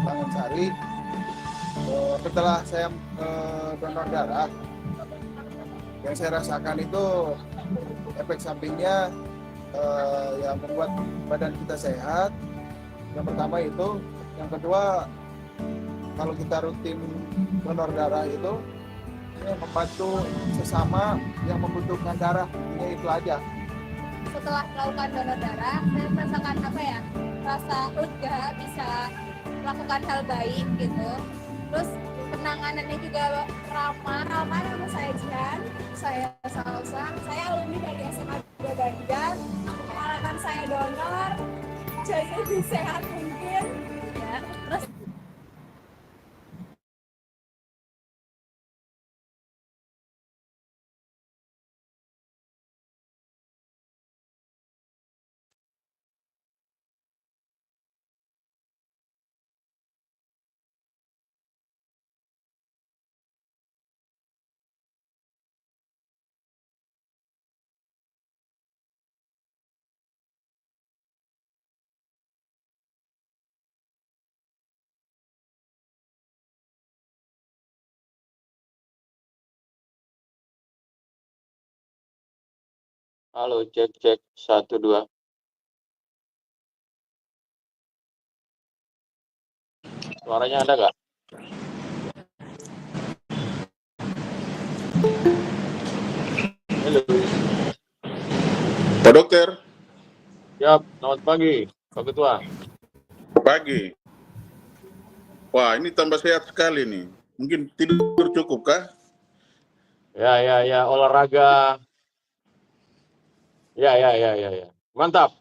Tangansari. Setelah saya donor darah, yang saya rasakan itu efek sampingnya yang membuat badan kita sehat. Yang pertama itu, yang kedua, kalau kita rutin donor darah itu membantu sesama yang membutuhkan darah. Ini itu aja. Setelah melakukan donor darah, saya merasakan rasa lega, bisa melakukan hal baik gitu. Terus penanganannya juga ramah sama saya Jihan, saya Salsa, saya alumni dari SMA 2 Banjar. Pengalaman saya donor, jadi lebih sehat mungkin ya. Terus Halo, cek cek 1 2. Suaranya ada nggak? Halo. Pak Dokter. Siap, selamat pagi, Pak Ketua. Pagi. Wah, ini tambah sehat sekali nih. Mungkin tidur cukup kah? Ya, olahraga. Ya. Mantap.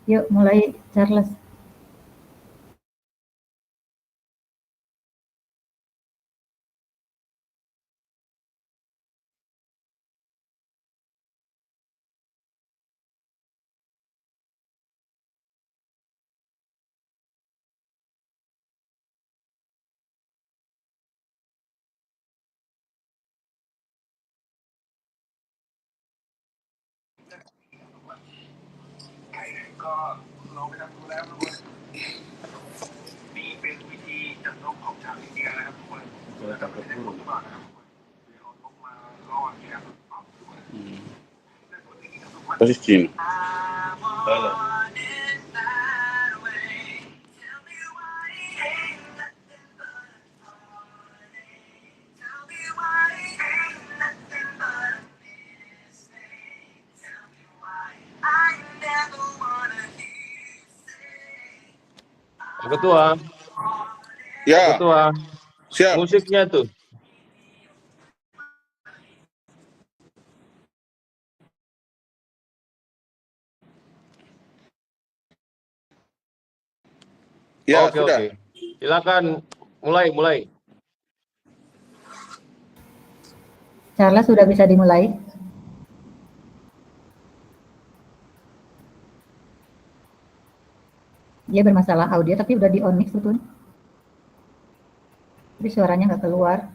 Yuk mulai, Charles. Persis Cina. Pak Ketua, Pak Ya, Ketua, siap. musiknya tuh. Ya, Oke, sudah. oke. Silakan mulai. Charles sudah bisa dimulai. Dia bermasalah audio tapi udah di on mic sebetulnya. Tapi suaranya nggak keluar.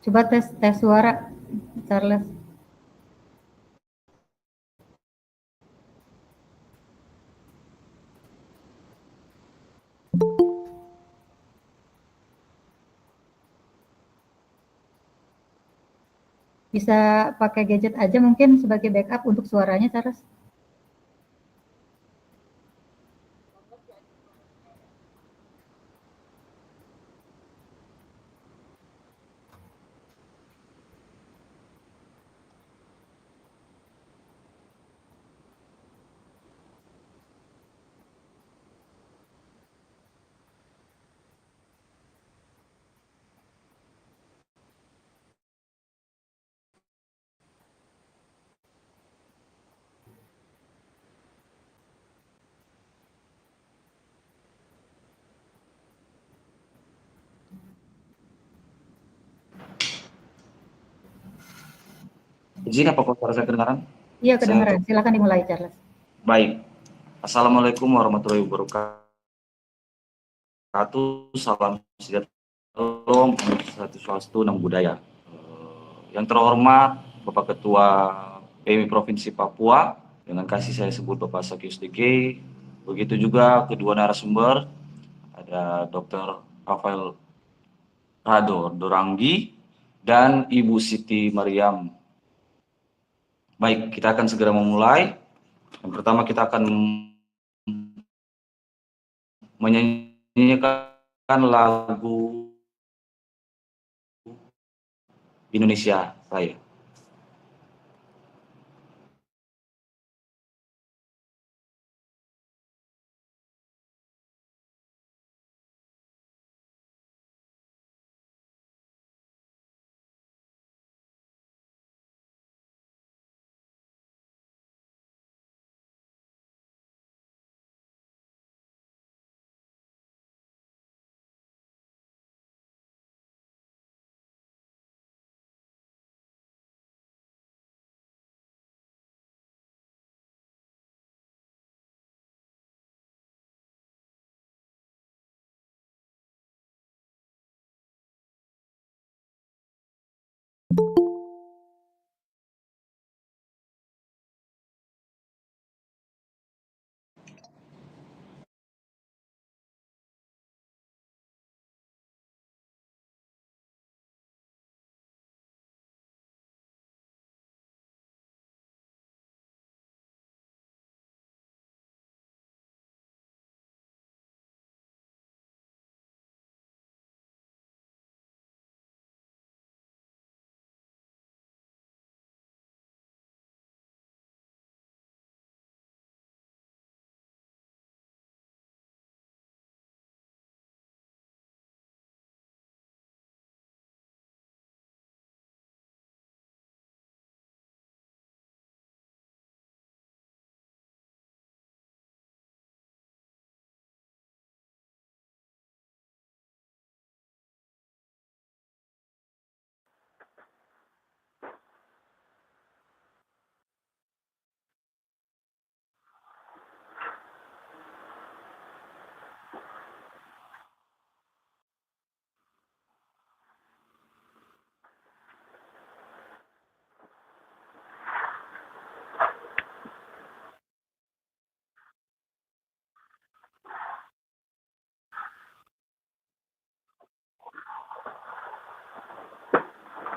Coba tes suara, Charles. Bisa pakai gadget aja mungkin sebagai backup untuk suaranya, Charles. Izin apa suara saya kedengaran? Iya, kedengaran. Silakan dimulai, Charles. Baik. Assalamualaikum warahmatullahi wabarakatuh. Salam sejahtera, Om Swastiastu, Namo Buddhaya. Yang terhormat Bapak Ketua PMI Provinsi Papua, dengan kasih saya sebut Bapak Sakyus DK. Begitu juga kedua narasumber, ada Dr. Rafael Rado Doranggi dan Ibu Siti Mariam. Baik, kita akan segera memulai. Yang pertama kita akan menyanyikan lagu Indonesia Raya.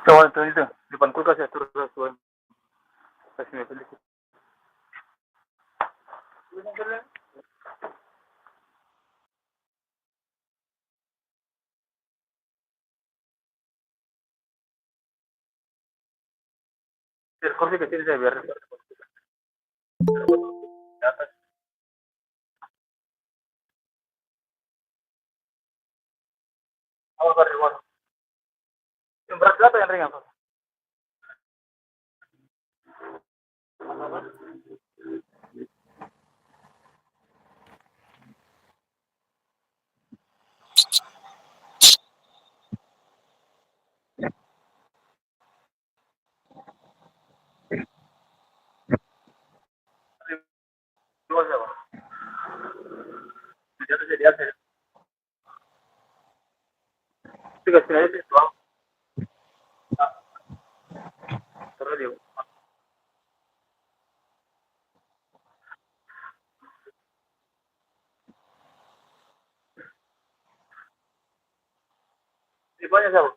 Soal itu depan kulkas ya terus soal kasih beli. Kursi kecil saya biar di atas. Awal baru di luar. Yang berat berapa yang ringan? Pak? Dua siapa? Di atas jadi atas. Tiga sini aja sih dua. Terus dia. Di banyak siapa?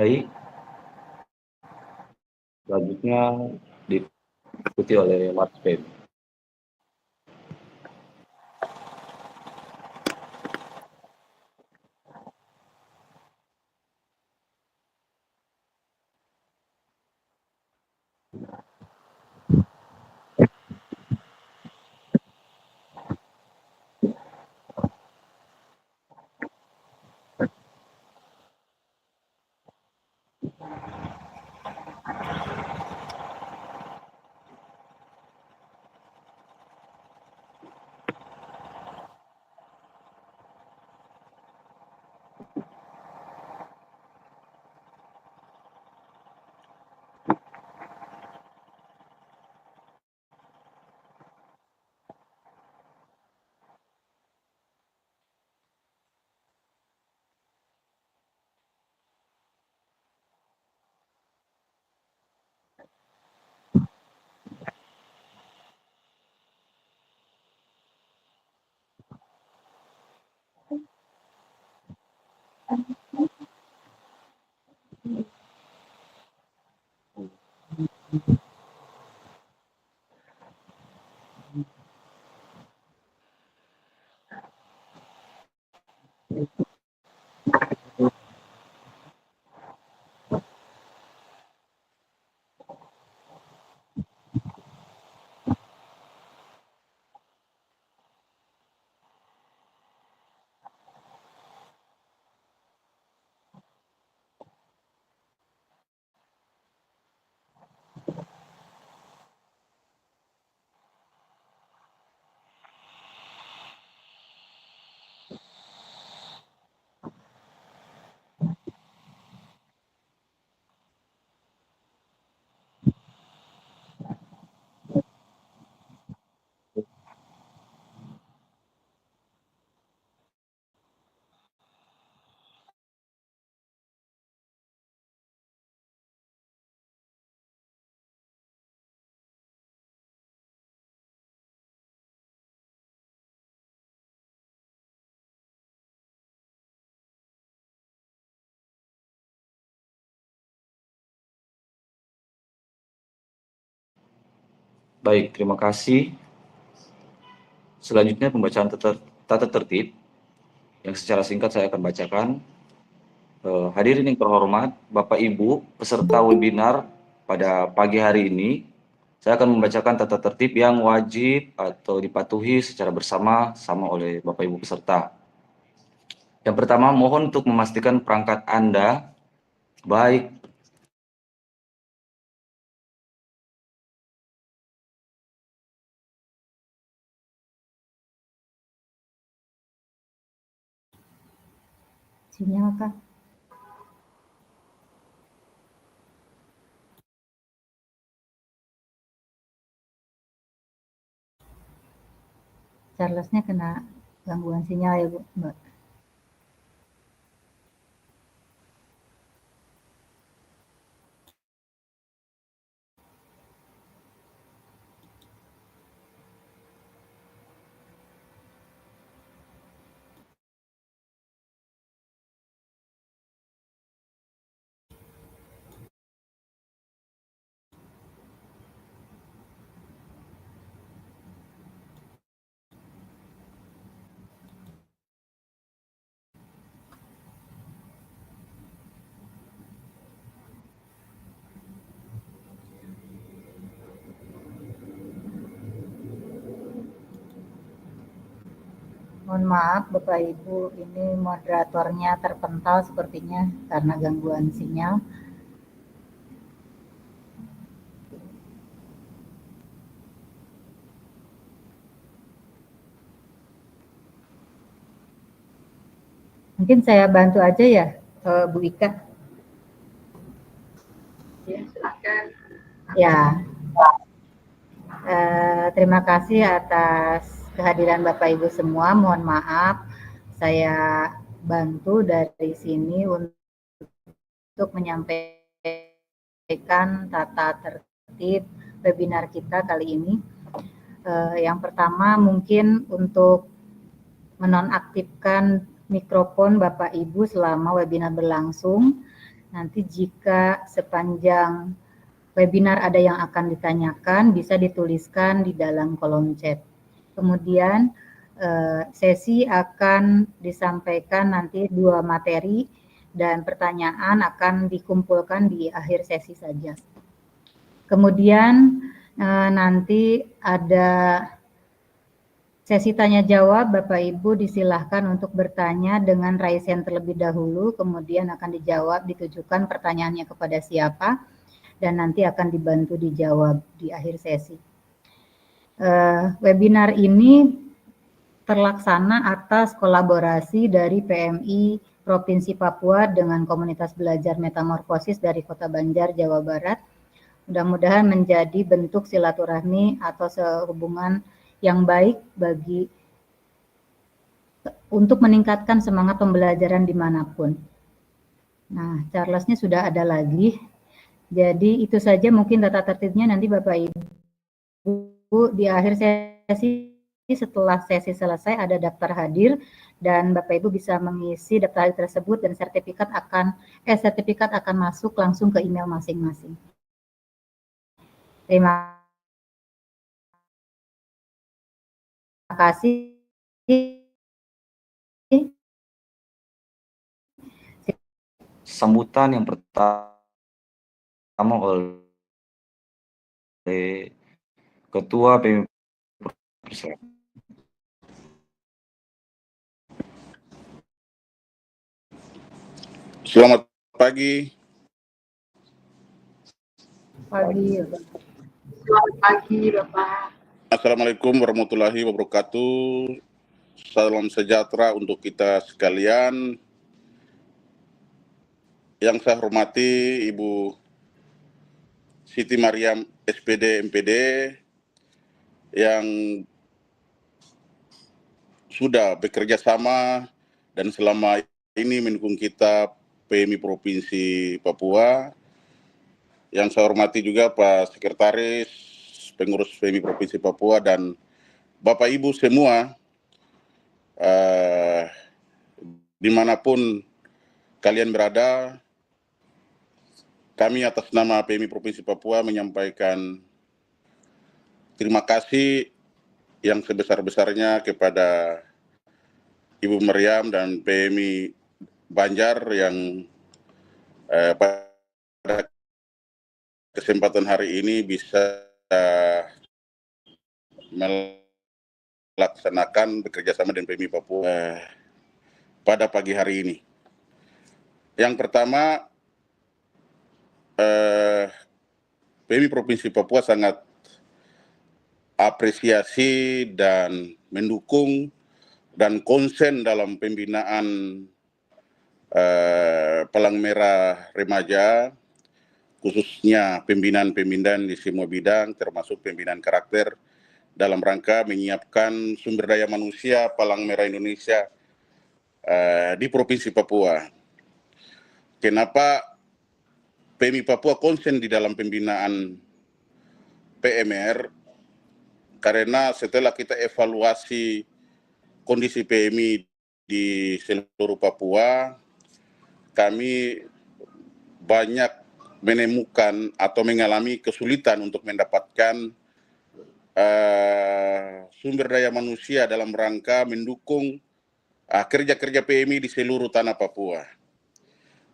Baik, selanjutnya diikuti oleh Mas Feb. Baik, terima kasih. Selanjutnya pembacaan tata tertib yang secara singkat saya akan bacakan. Hadirin yang terhormat, Bapak Ibu, peserta webinar pada pagi hari ini, saya akan membacakan tata tertib yang wajib atau dipatuhi secara bersama-sama oleh Bapak Ibu peserta. Yang pertama, mohon untuk memastikan perangkat Anda, baik Sinyal kah? Charlesnya kena gangguan sinyal ya Bu, Mbak. Mohon maaf Bapak Ibu, ini moderatornya terpental sepertinya karena gangguan sinyal. Mungkin saya bantu aja ya, Bu Ika. Ya, silakan. Ya, terima kasih atas kehadiran Bapak Ibu semua. Mohon maaf, saya bantu dari sini untuk menyampaikan tata tertib webinar kita kali ini. Yang pertama mungkin untuk menonaktifkan mikrofon Bapak Ibu selama webinar berlangsung. Nanti jika sepanjang webinar ada yang akan ditanyakan, bisa dituliskan di dalam kolom chat. Kemudian sesi akan disampaikan nanti 2 materi dan pertanyaan akan dikumpulkan di akhir sesi saja. Kemudian nanti ada sesi tanya jawab, Bapak Ibu disilahkan untuk bertanya dengan raise hand terlebih dahulu, kemudian akan dijawab, ditujukan pertanyaannya kepada siapa, dan nanti akan dibantu dijawab di akhir sesi. Webinar ini terlaksana atas kolaborasi dari PMI Provinsi Papua dengan komunitas belajar metamorfosis dari Kota Banjar, Jawa Barat. Mudah-mudahan menjadi bentuk silaturahmi atau sehubungan yang baik bagi untuk meningkatkan semangat pembelajaran dimanapun. Nah, Charlesnya sudah ada lagi. Jadi itu saja mungkin tata tertibnya, nanti Bapak Ibu di akhir sesi, setelah sesi selesai ada daftar hadir dan Bapak Ibu bisa mengisi daftar hadir tersebut dan sertifikat akan masuk langsung ke email masing-masing. Terima kasih. Sambutan yang pertama oleh Ketua PMI Provinsi. Selamat pagi. Selamat pagi, Bapak. Assalamualaikum warahmatullahi wabarakatuh. Salam sejahtera untuk kita sekalian. Yang saya hormati Ibu Siti Mariam SPD MPD yang sudah bekerja sama dan selama ini mendukung kita PMI Provinsi Papua. Yang saya hormati juga Pak Sekretaris Pengurus PMI Provinsi Papua dan Bapak Ibu semua dimanapun kalian berada. Kami atas nama PMI Provinsi Papua menyampaikan terima kasih yang sebesar-besarnya kepada Ibu Mariam dan PMI Banjar yang pada kesempatan hari ini bisa melaksanakan bekerjasama dengan PMI Papua pada pagi hari ini. Yang pertama, PMI Provinsi Papua sangat apresiasi dan mendukung dan konsen dalam pembinaan Palang Merah Remaja, khususnya pembinaan-pembinaan di semua bidang, termasuk pembinaan karakter, dalam rangka menyiapkan sumber daya manusia Palang Merah Indonesia di Provinsi Papua. Kenapa PMI Papua konsen di dalam pembinaan PMR? Karena setelah kita evaluasi kondisi PMI di seluruh Papua, kami banyak menemukan atau mengalami kesulitan untuk mendapatkan sumber daya manusia dalam rangka mendukung kerja-kerja PMI di seluruh tanah Papua.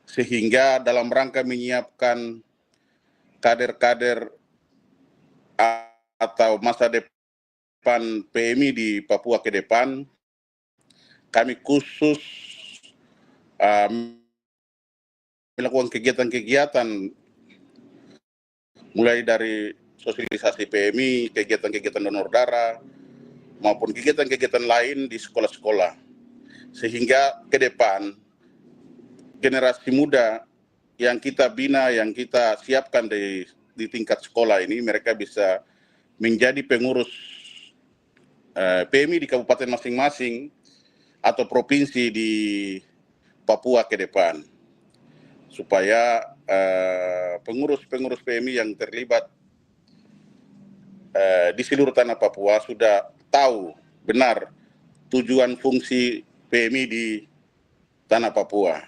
Sehingga dalam rangka menyiapkan kader-kader atau masa depan PMI di Papua ke depan, kami khusus melakukan kegiatan-kegiatan mulai dari sosialisasi PMI, kegiatan-kegiatan donor darah, maupun kegiatan-kegiatan lain di sekolah-sekolah. Sehingga ke depan generasi muda yang kita bina, yang kita siapkan di tingkat sekolah ini, mereka bisa menjadi pengurus PMI di kabupaten masing-masing atau provinsi di Papua ke depan. Supaya pengurus-pengurus PMI yang terlibat di seluruh tanah Papua sudah tahu benar tujuan fungsi PMI di tanah Papua.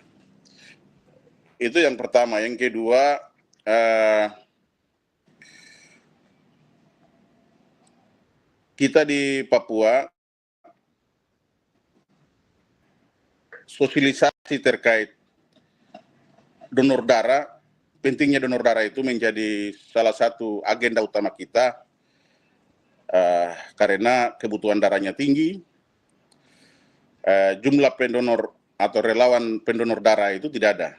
Itu yang pertama. Yang kedua, kita di Papua sosialisasi terkait donor darah, pentingnya donor darah itu menjadi salah satu agenda utama kita karena kebutuhan darahnya tinggi, jumlah pendonor atau relawan pendonor darah itu tidak ada.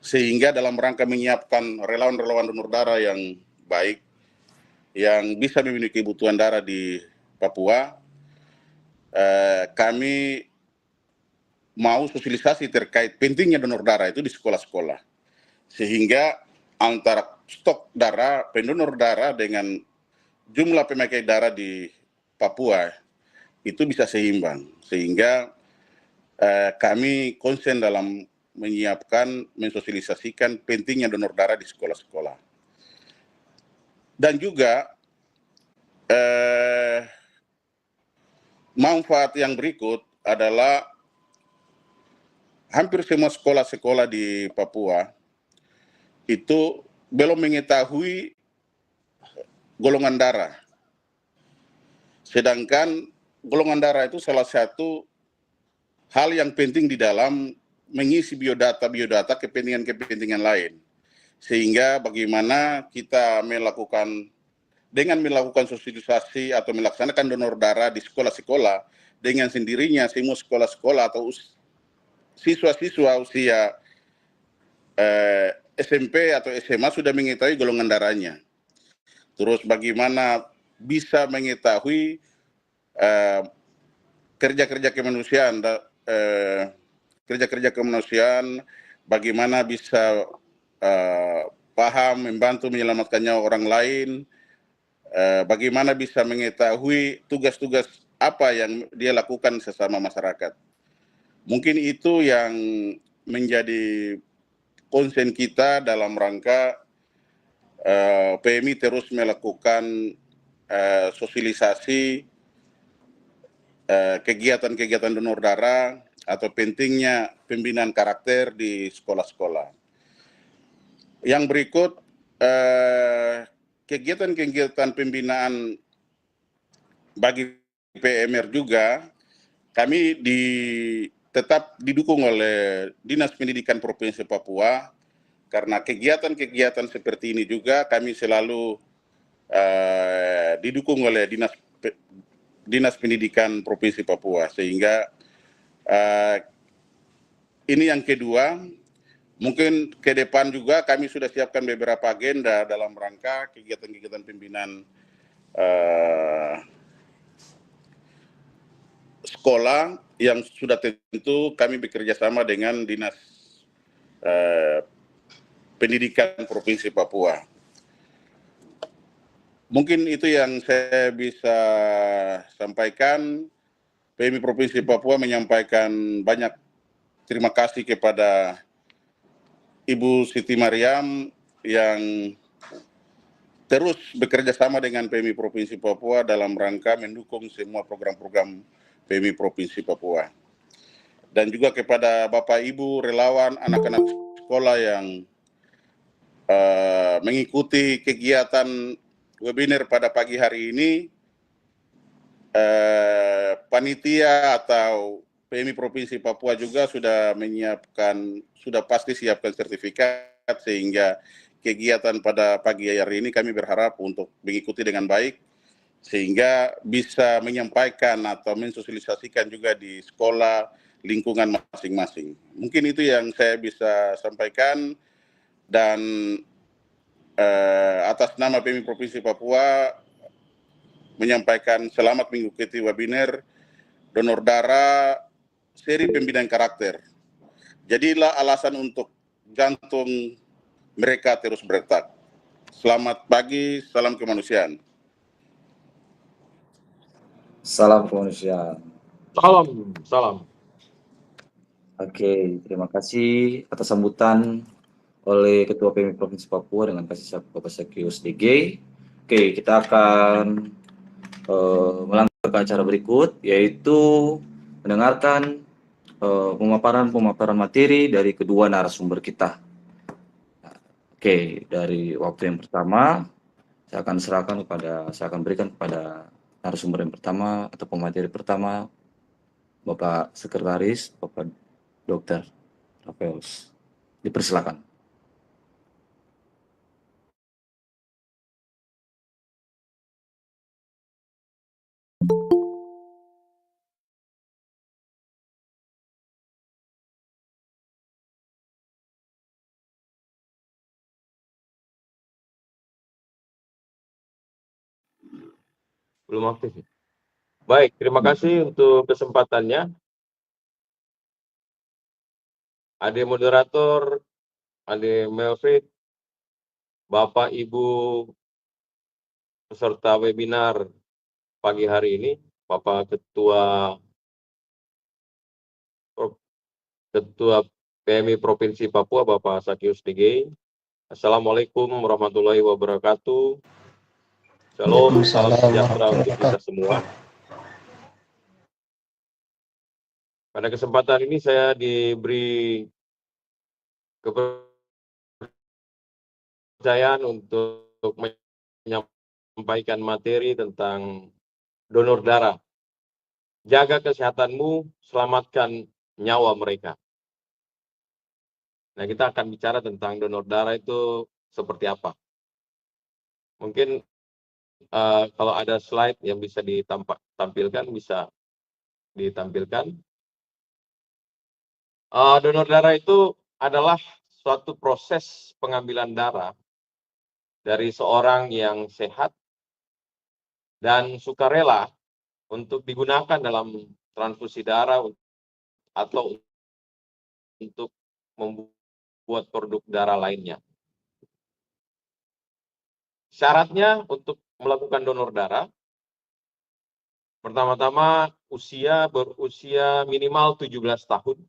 Sehingga dalam rangka menyiapkan relawan-relawan donor darah yang baik, yang bisa memenuhi kebutuhan darah di Papua, kami mau sosialisasi terkait pentingnya donor darah itu di sekolah-sekolah. Sehingga antara stok darah, pendonor darah dengan jumlah pemakai darah di Papua itu bisa seimbang. Sehingga kami konsen dalam menyiapkan, mensosialisasikan pentingnya donor darah di sekolah-sekolah. Dan juga manfaat yang berikut adalah hampir semua sekolah-sekolah di Papua itu belum mengetahui golongan darah. Sedangkan golongan darah itu salah satu hal yang penting di dalam mengisi biodata kepentingan-kepentingan lain. Sehingga bagaimana kita dengan melakukan sosialisasi atau melaksanakan donor darah di sekolah-sekolah, dengan sendirinya semua sekolah-sekolah atau siswa-siswa usia SMP atau SMA sudah mengetahui golongan darahnya. Terus bagaimana bisa mengetahui kerja-kerja kemanusiaan, bagaimana bisa paham, membantu menyelamatkan nyawa orang lain, bagaimana bisa mengetahui tugas-tugas apa yang dia lakukan sesama masyarakat. Mungkin itu yang menjadi konsen kita dalam rangka PMI terus melakukan sosialisasi kegiatan-kegiatan donor darah atau pentingnya pembinaan karakter di sekolah-sekolah. Yang berikut, kegiatan-kegiatan pembinaan bagi PMR juga kami tetap didukung oleh Dinas Pendidikan Provinsi Papua, karena kegiatan-kegiatan seperti ini juga kami selalu didukung oleh Dinas Pendidikan Provinsi Papua. Sehingga ini yang kedua, mungkin ke depan juga kami sudah siapkan beberapa agenda dalam rangka kegiatan-kegiatan pembinaan sekolah yang sudah tentu kami bekerja sama dengan Dinas Pendidikan Provinsi Papua. Mungkin itu yang saya bisa sampaikan. PMI Provinsi Papua menyampaikan banyak terima kasih kepada Ibu Siti Mariam yang terus bekerja sama dengan PMI Provinsi Papua dalam rangka mendukung semua program-program PMI Provinsi Papua. Dan juga kepada Bapak Ibu relawan anak-anak sekolah yang mengikuti kegiatan webinar pada pagi hari ini. Panitia atau PMI Provinsi Papua juga sudah pasti siapkan sertifikat, sehingga kegiatan pada pagi hari ini kami berharap untuk mengikuti dengan baik, sehingga bisa menyampaikan atau mensosialisasikan juga di sekolah lingkungan masing-masing. Mungkin itu yang saya bisa sampaikan, dan atas nama PMI Provinsi Papua menyampaikan selamat mengikuti webinar donor darah seri pembinaan karakter. Jadilah alasan untuk jantung mereka terus berdetak. Selamat pagi, salam kemanusiaan. Salam kemanusiaan. Salam. Oke, terima kasih atas sambutan oleh Ketua PMI Provinsi Papua dengan kasih sayang Bapak Sakyus DG. Oke, kita akan melangkah ke acara berikut, yaitu mendengarkan pemaparan materi dari kedua narasumber kita. Oke, dari waktu yang pertama, saya akan berikan kepada narasumber yang pertama atau pemateri pertama, Bapak Sekretaris, Bapak Dr. Rafaeus. Dipersilakan. Belum aktif. Baik, terima kasih untuk kesempatannya. Adik moderator, Adik Melfrid, Bapak Ibu peserta webinar pagi hari ini, Bapak Ketua PMI Provinsi Papua, Bapak Sakyus DG. Assalamualaikum warahmatullahi wabarakatuh. Shalom, salam sejahtera untuk kita semua. Pada kesempatan ini saya diberi kepercayaan untuk menyampaikan materi tentang donor darah. Jaga kesehatanmu, selamatkan nyawa mereka. Nah, kita akan bicara tentang donor darah itu seperti apa. Mungkin kalau ada slide yang bisa ditampilkan, bisa ditampilkan. Donor darah itu adalah suatu proses pengambilan darah dari seorang yang sehat dan sukarela untuk digunakan dalam transfusi darah atau untuk membuat produk darah lainnya. Syaratnya untuk melakukan donor darah, pertama-tama berusia minimal 17 tahun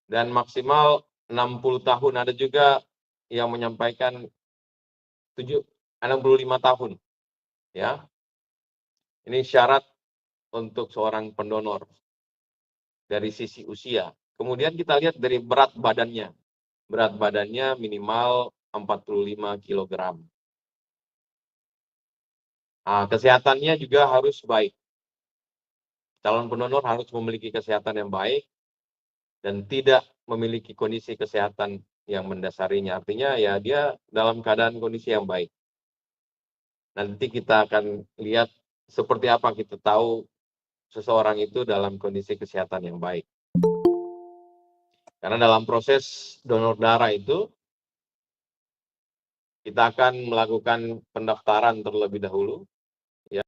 dan maksimal 60 tahun. Ada juga yang menyampaikan 65 tahun. Ya. Ini syarat untuk seorang pendonor dari sisi usia. Kemudian kita lihat dari berat badannya. Berat badannya minimal 45 kg. Nah, kesehatannya juga harus baik. Calon pendonor harus memiliki kesehatan yang baik dan tidak memiliki kondisi kesehatan yang mendasarinya. Artinya ya dia dalam keadaan kondisi yang baik. Nanti kita akan lihat seperti apa kita tahu seseorang itu dalam kondisi kesehatan yang baik. Karena dalam proses donor darah itu, kita akan melakukan pendaftaran terlebih dahulu, ya.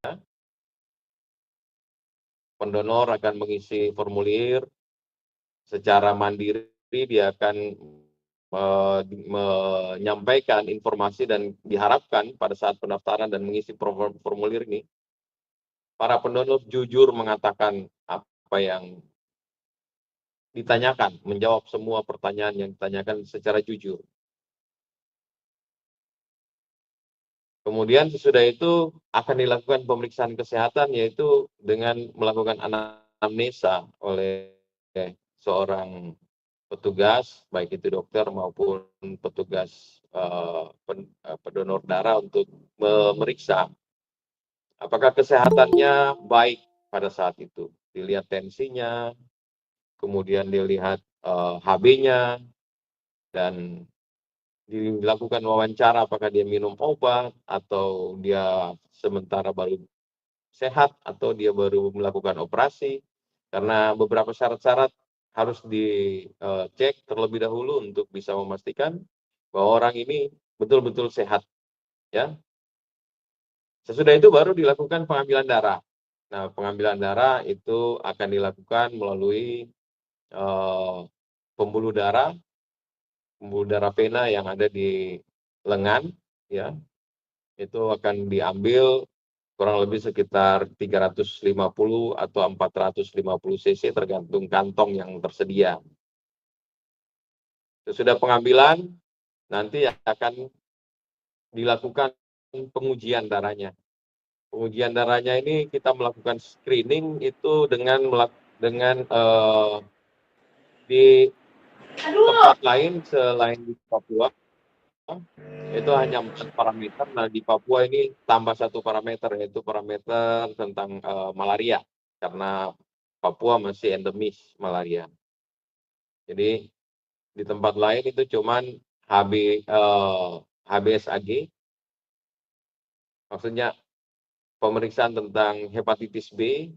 pendonor akan mengisi formulir secara mandiri, dia akan menyampaikan informasi dan diharapkan pada saat pendaftaran dan mengisi formulir ini, para pendonor jujur mengatakan apa yang ditanyakan, menjawab semua pertanyaan yang ditanyakan secara jujur. Kemudian sesudah itu akan dilakukan pemeriksaan kesehatan, yaitu dengan melakukan anamnesa oleh seorang petugas, baik itu dokter maupun petugas pendonor darah, untuk memeriksa apakah kesehatannya baik pada saat itu. Dilihat tensinya, kemudian dilihat HB-nya, dan dilakukan wawancara apakah dia minum obat atau dia sementara baru sehat atau dia baru melakukan operasi, karena beberapa syarat-syarat harus dicek terlebih dahulu untuk bisa memastikan bahwa orang ini betul-betul sehat, ya. Sesudah itu baru dilakukan pengambilan darah. Nah, pengambilan darah itu akan dilakukan melalui pembuluh darah pena yang ada di lengan, ya. Itu akan diambil kurang lebih sekitar 350 atau 450 cc tergantung kantong yang tersedia. Sesudah pengambilan, nanti akan dilakukan pengujian darahnya. Pengujian darahnya ini kita melakukan screening itu dengan di tempat lain selain di Papua, itu hanya 4 parameter. Nah, di Papua ini tambah 1 parameter, yaitu parameter tentang malaria, karena Papua masih endemis malaria. Jadi di tempat lain itu cuman HBsAg, maksudnya pemeriksaan tentang hepatitis B,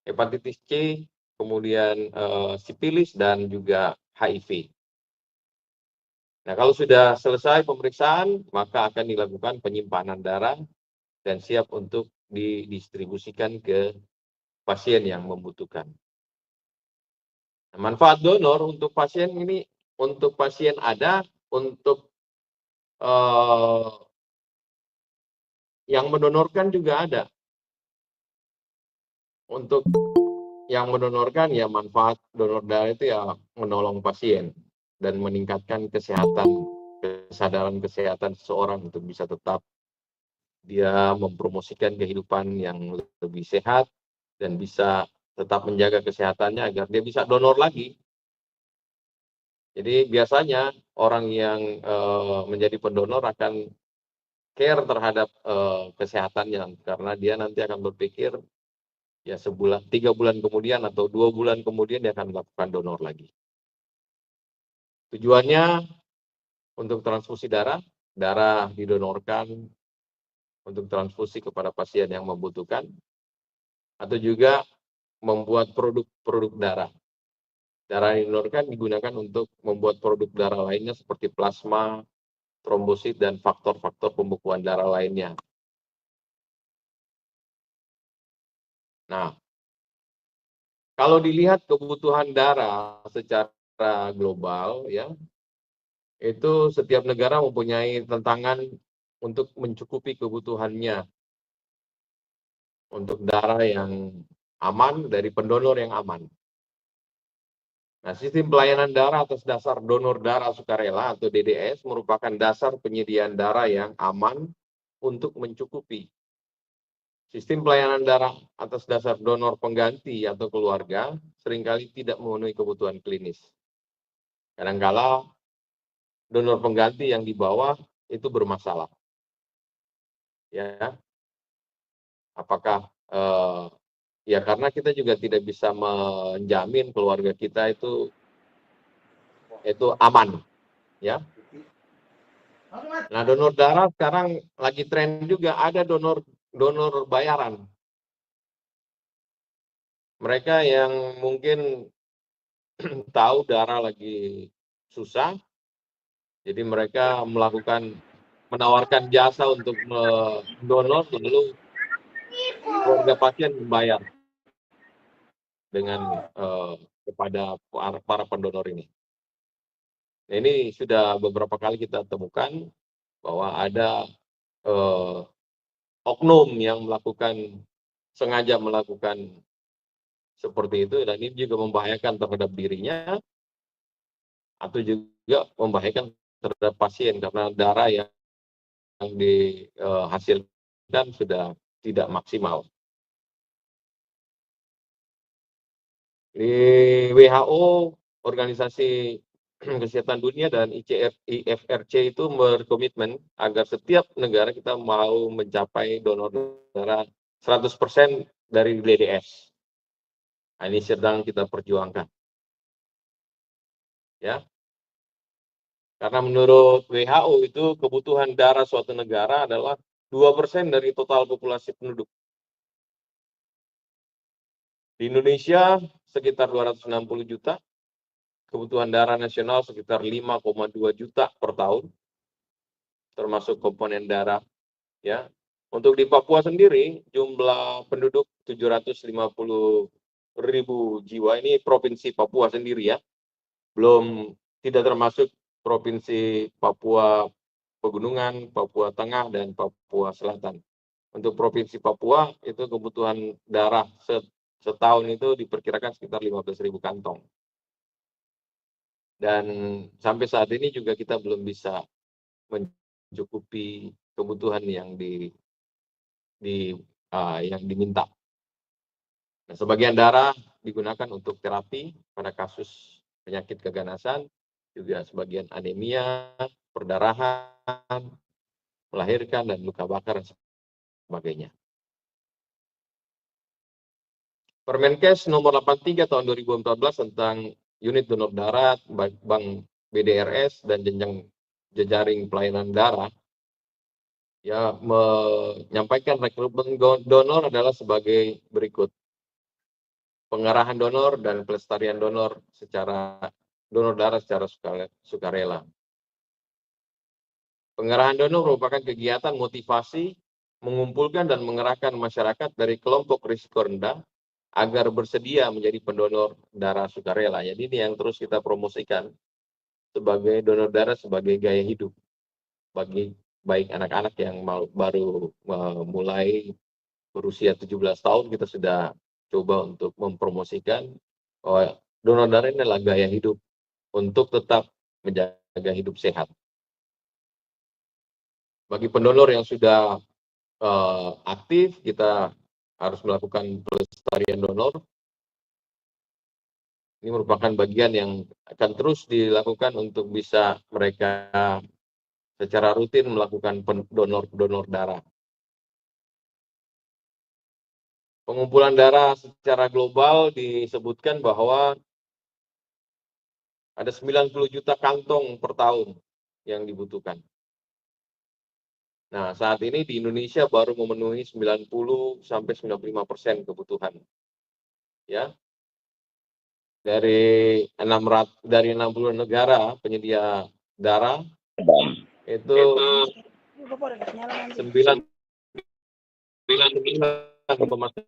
hepatitis C, kemudian sipilis, dan juga HIV. Nah, kalau sudah selesai pemeriksaan, maka akan dilakukan penyimpanan darah dan siap untuk didistribusikan ke pasien yang membutuhkan. Nah, manfaat donor untuk pasien ini, untuk pasien ada, untuk yang mendonorkan juga ada. Untuk yang mendonorkan, ya manfaat donor darah itu ya menolong pasien dan meningkatkan kesadaran kesehatan seseorang untuk bisa tetap dia mempromosikan kehidupan yang lebih sehat dan bisa tetap menjaga kesehatannya agar dia bisa donor lagi. Jadi biasanya orang yang menjadi pendonor akan care terhadap kesehatannya, karena dia nanti akan berpikir ya 3 bulan kemudian atau 2 bulan kemudian dia akan melakukan donor lagi. Tujuannya untuk transfusi darah didonorkan untuk transfusi kepada pasien yang membutuhkan, atau juga membuat produk darah. Darah yang didonorkan digunakan untuk membuat produk darah lainnya seperti plasma, trombosit, dan faktor-faktor pembekuan darah lainnya. Nah, kalau dilihat kebutuhan darah secara global, ya, itu setiap negara mempunyai tantangan untuk mencukupi kebutuhannya untuk darah yang aman dari pendonor yang aman. Nah, sistem pelayanan darah atas dasar donor darah sukarela atau DDS merupakan dasar penyediaan darah yang aman untuk mencukupi. Sistem pelayanan darah atas dasar donor pengganti atau keluarga seringkali tidak memenuhi kebutuhan klinis. Kadangkala donor pengganti yang di bawah itu bermasalah. Ya, apakah ya karena kita juga tidak bisa menjamin keluarga kita itu aman, ya. Nah, donor darah sekarang lagi tren juga, ada donor bayaran. Mereka yang mungkin tahu darah lagi susah, jadi mereka menawarkan jasa untuk mendonor, lalu keluarga pasien membayar. dengan kepada para pendonor ini. Nah, ini sudah beberapa kali kita temukan bahwa ada oknum yang sengaja melakukan seperti itu, dan ini juga membahayakan terhadap dirinya atau juga membahayakan terhadap pasien karena darah yang dihasilkan sudah tidak maksimal. Di WHO, Organisasi Kesehatan Dunia, dan IFRC itu berkomitmen agar setiap negara kita mau mencapai donor darah 100% dari DDS. Nah, ini sedang kita perjuangkan. Ya. Karena menurut WHO itu kebutuhan darah suatu negara adalah 2% dari total populasi penduduk. Di Indonesia sekitar 260 juta, kebutuhan darah nasional sekitar 5,2 juta per tahun, termasuk komponen darah. Ya, untuk di Papua sendiri jumlah penduduk 750.000 jiwa, ini provinsi Papua sendiri ya, belum tidak termasuk provinsi Papua Pegunungan, Papua Tengah, dan Papua Selatan. Untuk provinsi Papua itu kebutuhan darah setahun itu diperkirakan sekitar 15.000 kantong. Dan sampai saat ini juga kita belum bisa mencukupi kebutuhan yang diminta. Nah, sebagian darah digunakan untuk terapi pada kasus penyakit keganasan, juga sebagian anemia, perdarahan, melahirkan, dan luka bakar, dan sebagainya. Permenkes nomor 83 tahun 2014 tentang unit donor darah, Bank BDRS, dan jenjang jejaring pelayanan darah ya menyampaikan rekrutmen donor adalah sebagai berikut. Pengarahan donor dan pelestarian donor darah secara sukarela. Pengarahan donor merupakan kegiatan motivasi mengumpulkan dan mengerahkan masyarakat dari kelompok risiko rendah agar bersedia menjadi pendonor darah sukarela. Jadi ini yang terus kita promosikan sebagai donor darah sebagai gaya hidup bagi baik anak-anak yang baru mulai berusia 17 tahun, kita sudah coba untuk mempromosikan bahwa donor darah ini adalah gaya hidup untuk tetap menjaga hidup sehat. Bagi pendonor yang sudah aktif, kita harus melakukan pelestarian donor. Ini merupakan bagian yang akan terus dilakukan untuk bisa mereka secara rutin melakukan donor darah. Pengumpulan darah secara global disebutkan bahwa ada 90 juta kantong per tahun yang dibutuhkan. Nah, saat ini di Indonesia baru memenuhi 90-95% kebutuhan. Ya. Dari 60 negara penyedia darah itu 9,9%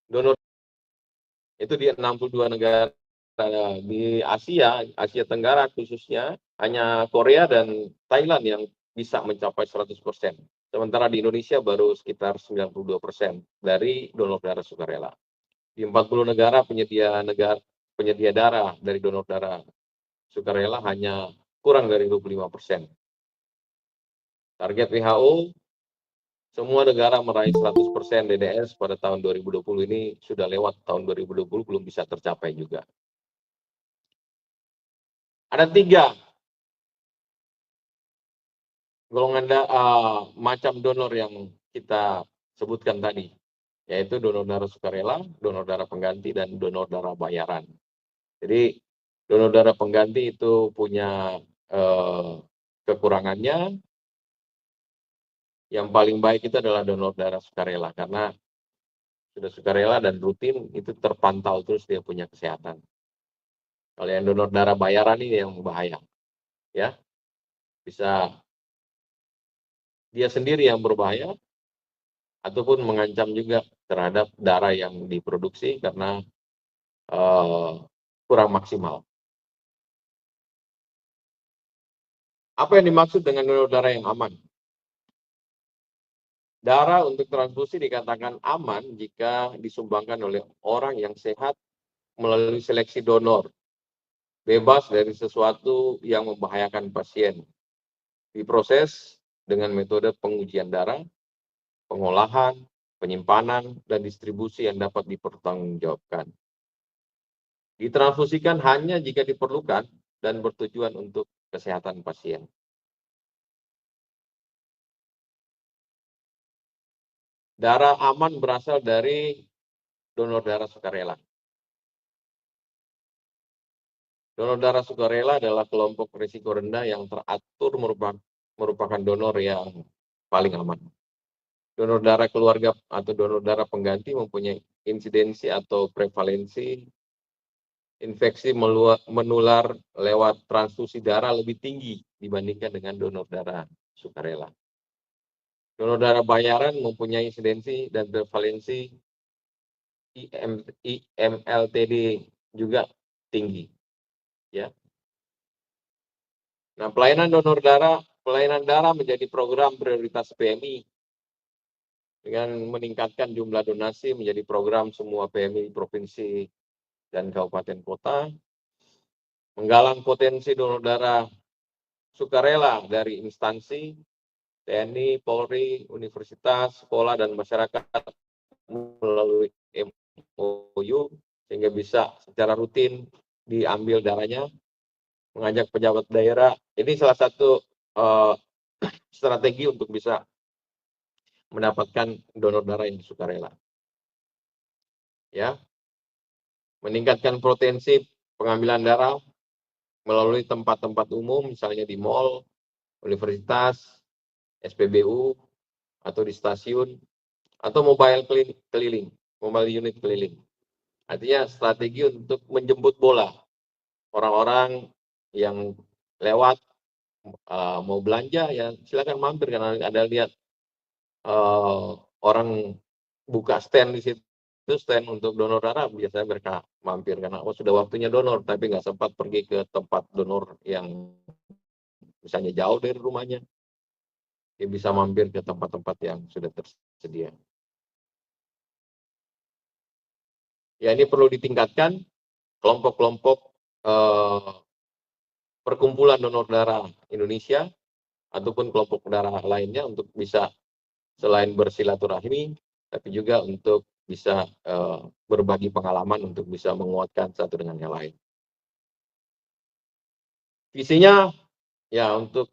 donor itu di 62 negara. Di Asia Tenggara khususnya hanya Korea dan Thailand yang bisa mencapai 100%. Sementara di Indonesia baru sekitar 92% dari donor darah sukarela. Di 40 negara penyedia darah dari donor darah sukarela hanya kurang dari 25%. Target WHO, semua negara meraih 100% DDS pada tahun 2020 ini sudah lewat, tahun 2020 belum bisa tercapai juga. Ada 3 golongan macam donor yang kita sebutkan tadi, yaitu donor darah sukarela, donor darah pengganti, dan donor darah bayaran. Jadi donor darah pengganti itu punya kekurangannya. Yang paling baik itu adalah donor darah sukarela, karena sudah sukarela dan rutin, itu terpantau terus dia punya kesehatan. Kalau yang donor darah bayaran ini yang bahaya, ya, bisa dia sendiri yang berbahaya ataupun mengancam juga terhadap darah yang diproduksi karena kurang maksimal. Apa yang dimaksud dengan donor darah yang aman? Darah untuk transfusi dikatakan aman jika disumbangkan oleh orang yang sehat melalui seleksi donor, bebas dari sesuatu yang membahayakan pasien. Diproses dengan metode pengujian darah, pengolahan, penyimpanan, dan distribusi yang dapat dipertanggungjawabkan. Ditransfusikan hanya jika diperlukan dan bertujuan untuk kesehatan pasien. Darah aman berasal dari donor darah sukarela. Donor darah sukarela adalah kelompok risiko rendah yang teratur merupakan donor yang paling aman. Donor darah keluarga atau donor darah pengganti mempunyai insidensi atau prevalensi infeksi menular lewat transfusi darah lebih tinggi dibandingkan dengan donor darah sukarela. Donor darah bayaran mempunyai insidensi dan prevalensi IMLTD juga tinggi. Ya. Nah, pelayanan darah menjadi program prioritas PMI dengan meningkatkan jumlah donasi menjadi program semua PMI provinsi dan kabupaten kota, menggalang potensi donor darah sukarela dari instansi TNI, Polri, universitas, sekolah, dan masyarakat melalui MOU sehingga bisa secara rutin diambil darahnya, mengajak pejabat daerah. Ini salah satu strategi untuk bisa mendapatkan donor darah yang sukarela. Ya, meningkatkan potensi pengambilan darah melalui tempat-tempat umum, misalnya di mal, universitas, SPBU, atau di stasiun, atau mobile unit keliling. Artinya strategi untuk menjemput bola orang-orang yang lewat mau belanja, ya silakan mampir karena ada lihat orang buka stand di situ, stand untuk donor darah, biasanya mereka mampir karena sudah waktunya donor, tapi nggak sempat pergi ke tempat donor yang misalnya jauh dari rumahnya. Dia bisa mampir ke tempat-tempat yang sudah tersedia. Ya, ini perlu ditingkatkan kelompok-kelompok perkumpulan donor darah Indonesia ataupun kelompok darah lainnya untuk bisa selain bersilaturahmi, tapi juga untuk bisa berbagi pengalaman untuk bisa menguatkan satu dengan yang lain. Visinya, ya untuk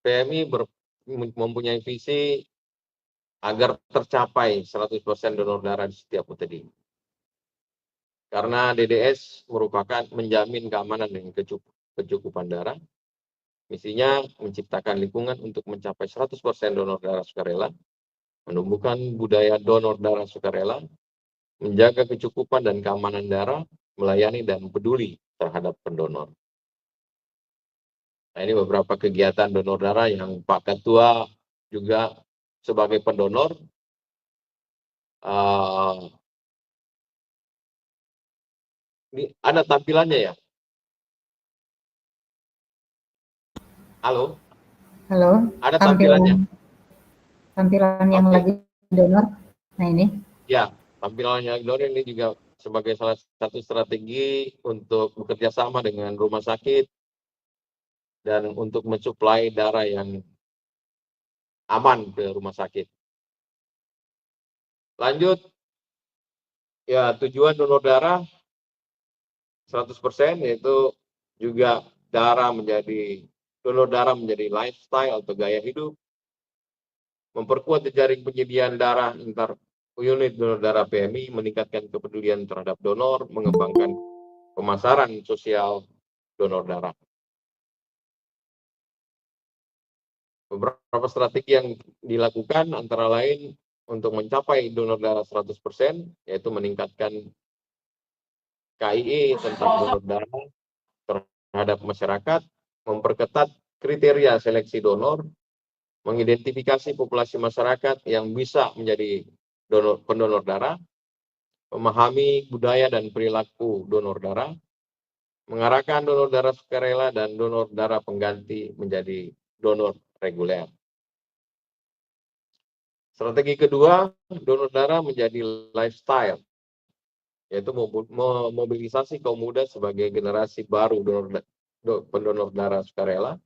PMI mempunyai visi agar tercapai 100% donor darah di setiap UTD. Karena DDS merupakan menjamin keamanan dan kecukupan darah. Misinya menciptakan lingkungan untuk mencapai 100% donor darah sukarela, menumbuhkan budaya donor darah sukarela, menjaga kecukupan dan keamanan darah, melayani dan peduli terhadap pendonor. Nah, ini beberapa kegiatan donor darah yang Pak Ketua juga sebagai pendonor ini ada tampilannya ya? Halo? Halo, Ada tampilannya? tampilan yang Oke. lagi donor. Nah ini. Ya, tampilan yang donor ini juga sebagai salah satu strategi untuk bekerja sama dengan rumah sakit dan untuk mensuplai darah yang aman ke rumah sakit. Lanjut, ya tujuan donor darah 100% yaitu juga donor darah menjadi lifestyle atau gaya hidup, memperkuat jejaring penyediaan darah antar unit donor darah PMI, meningkatkan kepedulian terhadap donor, mengembangkan pemasaran sosial donor darah. Beberapa strategi yang dilakukan antara lain untuk mencapai donor darah 100%, yaitu meningkatkan KIE tentang donor darah terhadap masyarakat, memperketat kriteria seleksi donor, mengidentifikasi populasi masyarakat yang bisa menjadi pendonor darah, memahami budaya dan perilaku donor darah, mengarahkan donor darah sukarela dan donor darah pengganti menjadi donor reguler. Strategi kedua, donor darah menjadi lifestyle, yaitu memobilisasi kaum muda sebagai generasi baru pendonor darah sukarela,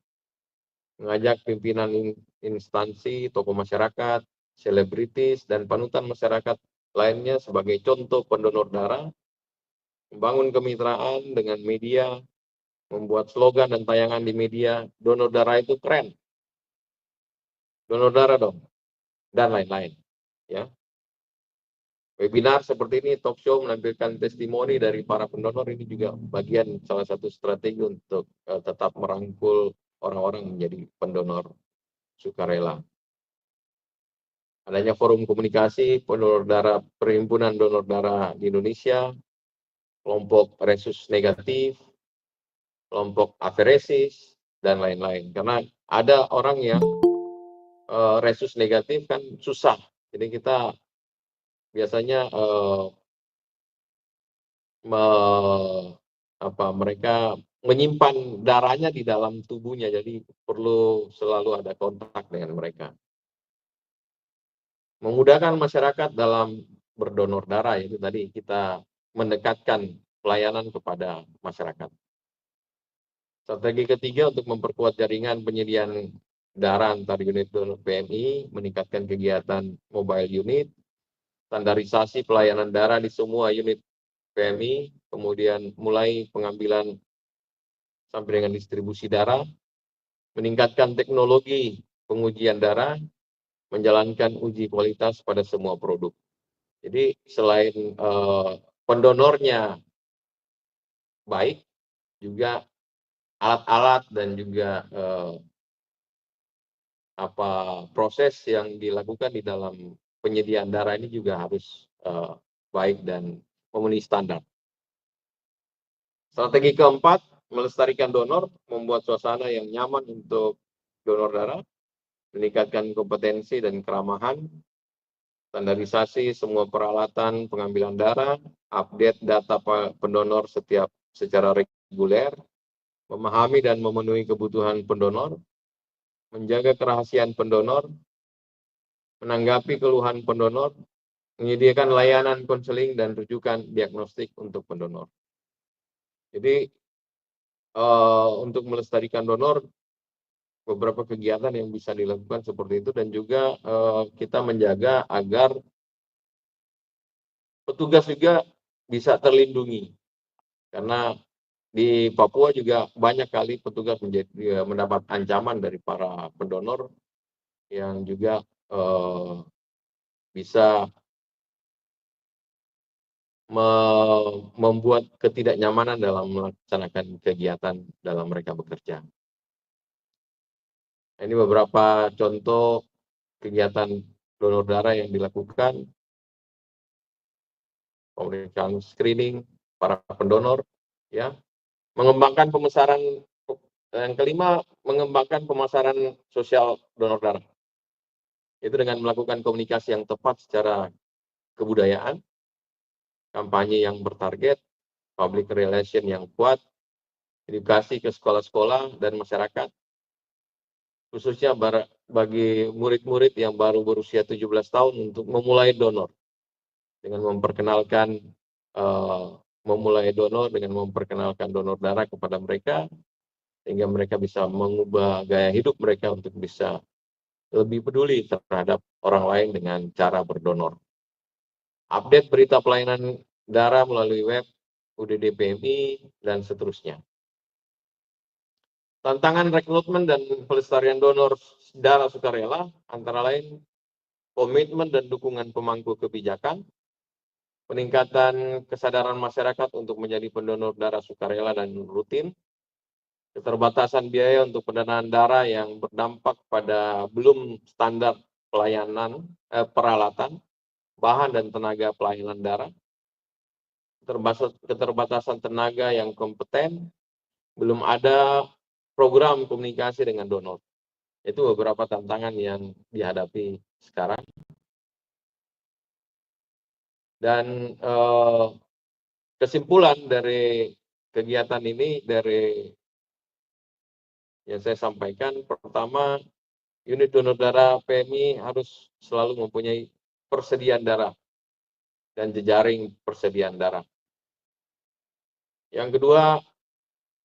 mengajak pimpinan instansi, tokoh masyarakat, selebritis, dan panutan masyarakat lainnya sebagai contoh pendonor darah, membangun kemitraan dengan media, membuat slogan dan tayangan di media, donor darah itu keren, donor darah dong, dan lain-lain. Ya. Webinar seperti ini, talk show, menampilkan testimoni dari para pendonor, ini juga bagian salah satu strategi untuk tetap merangkul orang-orang menjadi pendonor sukarela. Adanya forum komunikasi pendonor darah, perhimpunan donor darah di Indonesia, kelompok resus negatif, kelompok aferesis, dan lain-lain. Karena ada orang yang resus negatif kan susah, jadi kita biasanya mereka menyimpan darahnya di dalam tubuhnya, jadi perlu selalu ada kontak dengan mereka. Memudahkan masyarakat dalam berdonor darah, itu tadi kita mendekatkan pelayanan kepada masyarakat. Strategi ketiga untuk memperkuat jaringan penyediaan darah antar unit donor PMI, meningkatkan kegiatan mobile unit, standarisasi pelayanan darah di semua unit PMI, kemudian mulai pengambilan sampai dengan distribusi darah, meningkatkan teknologi pengujian darah, menjalankan uji kualitas pada semua produk. Jadi selain pendonornya baik, juga alat-alat dan juga proses yang dilakukan di dalam penyediaan darah ini juga harus baik dan memenuhi standar. Strategi keempat, melestarikan donor, membuat suasana yang nyaman untuk donor darah, meningkatkan kompetensi dan keramahan, standarisasi semua peralatan pengambilan darah, update data pendonor secara reguler, memahami dan memenuhi kebutuhan pendonor, menjaga kerahasiaan pendonor, menanggapi keluhan pendonor, menyediakan layanan konseling dan rujukan diagnostik untuk pendonor. Jadi untuk melestarikan donor, beberapa kegiatan yang bisa dilakukan seperti itu, dan juga kita menjaga agar petugas juga bisa terlindungi, karena di Papua juga banyak kali petugas mendapat ancaman dari para pendonor yang juga bisa membuat ketidaknyamanan dalam melaksanakan kegiatan dalam mereka bekerja. Ini beberapa contoh kegiatan donor darah yang dilakukan, pemeriksaan screening para pendonor, ya, mengembangkan pemasaran. Yang kelima, mengembangkan pemasaran sosial donor darah. Itu dengan melakukan komunikasi yang tepat secara kebudayaan, kampanye yang bertarget, public relation yang kuat, edukasi ke sekolah-sekolah dan masyarakat, khususnya bagi murid-murid yang baru berusia 17 tahun untuk memulai donor, dengan memperkenalkan donor darah kepada mereka, sehingga mereka bisa mengubah gaya hidup mereka untuk bisa lebih peduli terhadap orang lain dengan cara berdonor. Update berita pelayanan darah melalui web UDD PMI dan seterusnya. Tantangan rekrutmen dan pelestarian donor darah sukarela antara lain komitmen dan dukungan pemangku kebijakan, peningkatan kesadaran masyarakat untuk menjadi pendonor darah sukarela dan rutin, keterbatasan biaya untuk pendanaan darah yang berdampak pada belum standar peralatan, bahan dan tenaga pelayanan darah, keterbatasan tenaga yang kompeten, belum ada program komunikasi dengan donor. Itu beberapa tantangan yang dihadapi sekarang. Dan kesimpulan dari kegiatan ini, dari yang saya sampaikan, pertama, unit donor darah PMI harus selalu mempunyai persediaan darah dan jejaring persediaan darah. Yang kedua,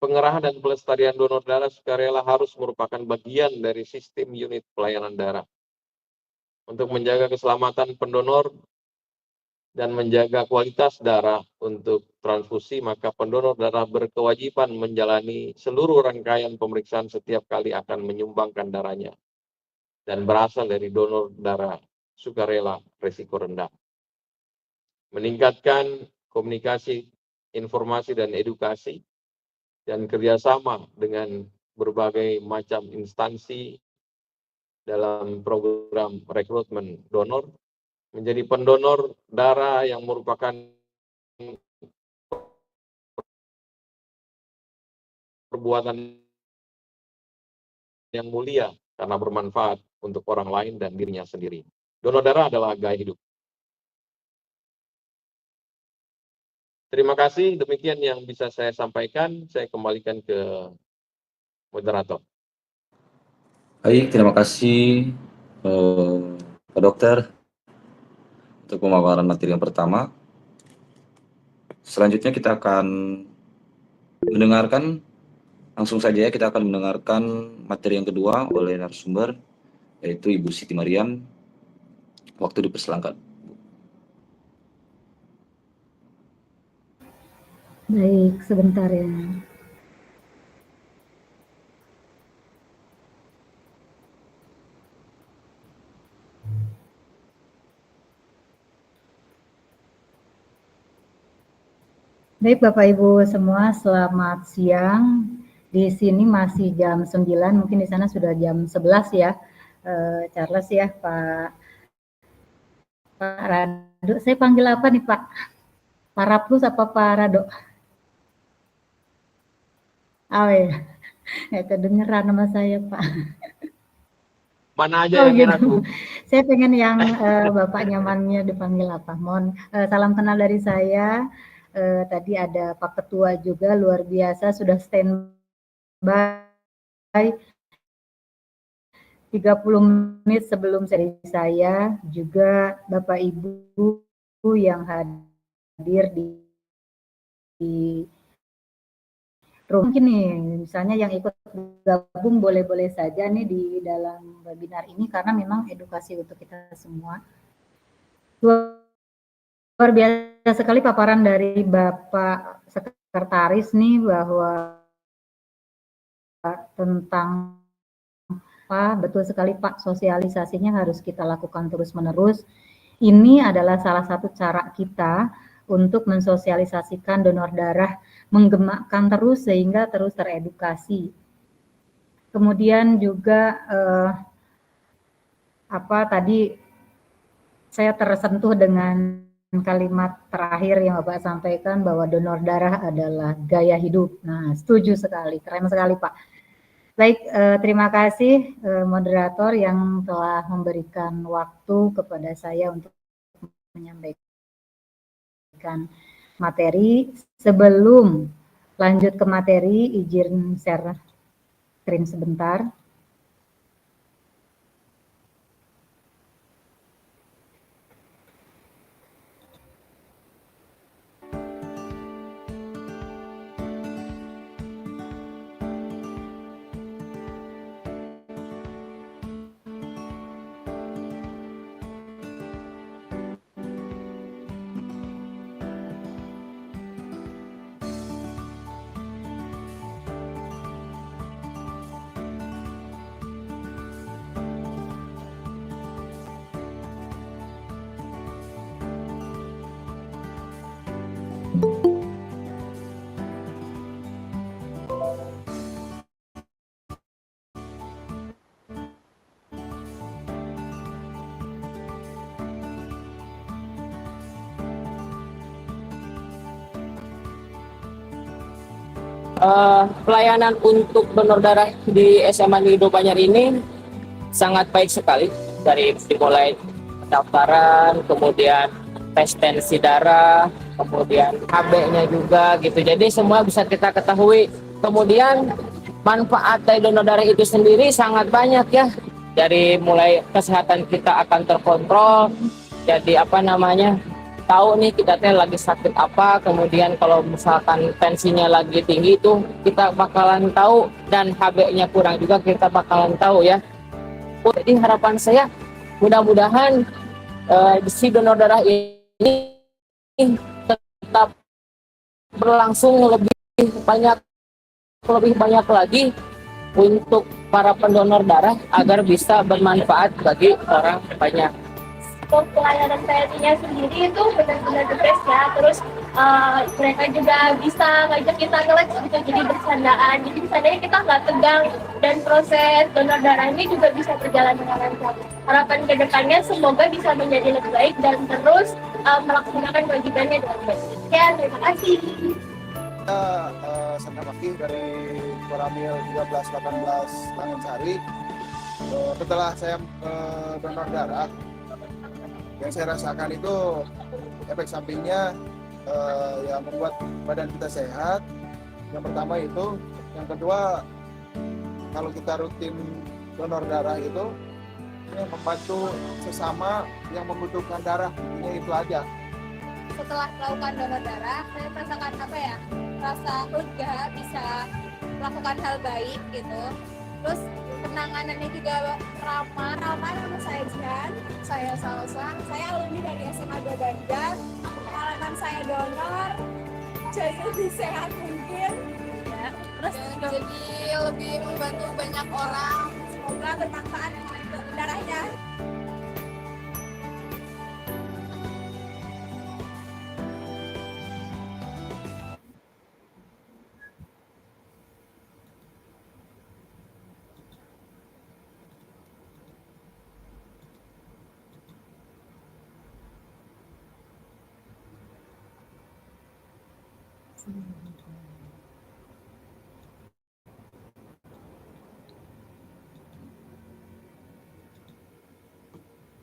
pengerahan dan pelestarian donor darah sukarela harus merupakan bagian dari sistem unit pelayanan darah. Untuk menjaga keselamatan pendonor dan menjaga kualitas darah untuk transfusi, maka pendonor darah berkewajiban menjalani seluruh rangkaian pemeriksaan setiap kali akan menyumbangkan darahnya dan berasal dari donor darah sukarela risiko rendah. Meningkatkan komunikasi, informasi, dan edukasi, dan kerjasama dengan berbagai macam instansi dalam program rekrutmen donor, menjadi pendonor darah yang merupakan perbuatan yang mulia karena bermanfaat untuk orang lain dan dirinya sendiri. Donor darah adalah gaya hidup. Terima kasih, demikian yang bisa saya sampaikan. Saya kembalikan ke moderator. Baik, terima kasih Pak Dokter untuk pemaparan materi yang pertama. Selanjutnya kita akan mendengarkan, langsung saja kita akan mendengarkan materi yang kedua oleh narasumber, yaitu Ibu Siti Mariam. Waktu dipersilahkan. Baik, sebentar ya. Baik Bapak Ibu semua, selamat siang. Di sini masih jam 9, mungkin di sana sudah jam 11 ya. Charles ya, Pak Rado. Saya panggil apa nih Pak? Pak Raplus apa Pak Rado? Oh ya, nggak kedengeran nama saya Pak. Mana aja yang enak, Bu? Saya pengen yang Bapak nyamannya dipanggil apa. Mohon salam kenal dari saya. Tadi ada Pak Ketua juga, luar biasa, sudah standby 30 menit sebelum seri saya. Juga Bapak Ibu yang hadir di room. Mungkin nih, misalnya yang ikut gabung boleh-boleh saja nih di dalam webinar ini, karena memang edukasi untuk kita semua. Luar biasa sekali paparan dari Bapak Sekretaris nih, bahwa tentang betul sekali Pak, sosialisasinya harus kita lakukan terus-menerus. Ini adalah salah satu cara kita untuk mensosialisasikan donor darah, menggemakkan terus sehingga terus teredukasi. Kemudian juga tadi saya tersentuh dengan kalimat terakhir yang Bapak sampaikan, bahwa donor darah adalah gaya hidup. Nah, setuju sekali, keren sekali Pak. Baik, terima kasih moderator yang telah memberikan waktu kepada saya untuk menyampaikan materi. Sebelum lanjut ke materi, izin share screen sebentar. Pelayanan untuk donor darah di SMA Nido Banjar ini sangat baik sekali, dari dimulai pendaftaran, kemudian tes tensi darah, kemudian KB-nya juga gitu. Jadi semua bisa kita ketahui. Kemudian manfaat dari donor darah itu sendiri sangat banyak ya. Dari mulai kesehatan kita akan terkontrol. Jadi tahu nih kita teh lagi sakit apa, kemudian kalau misalkan tensinya lagi tinggi itu kita bakalan tahu, dan HB-nya kurang juga kita bakalan tahu ya. Jadi harapan saya mudah-mudahan si donor darah ini tetap berlangsung lebih banyak lagi untuk para pendonor darah agar bisa bermanfaat bagi orang banyak. Untuk pelayanan TNI-nya sendiri itu benar-benar the best ya. Terus mereka juga bisa ngajak kita nge-lag gitu, jadi bercandaan. Jadi misalnya kita nggak tegang, dan proses donor darah ini juga bisa berjalan dengan lancar. Harapan kedepannya semoga bisa menjadi lebih baik dan terus melaksanakan kewajibannya dengan baik. Ya, terima kasih. Saya Fakih dari Koramil 1318 Tangansari. Setelah saya donor darah, yang saya rasakan itu efek sampingnya yang membuat badan kita sehat. Yang pertama itu, yang kedua, kalau kita rutin donor darah itu membantu sesama yang membutuhkan darah, intinya itu aja. Setelah melakukan donor darah, saya merasakan rasa lega, bisa melakukan hal baik gitu. Terus penanganannya juga ramah nama saya Jan, saya Salsa, saya alumni dari SMA 2 Banjar. Pengalaman saya donor jadi lebih sehat mungkin ya. Terus jadi lebih membantu banyak orang, semoga bermanfaat untuk darahnya.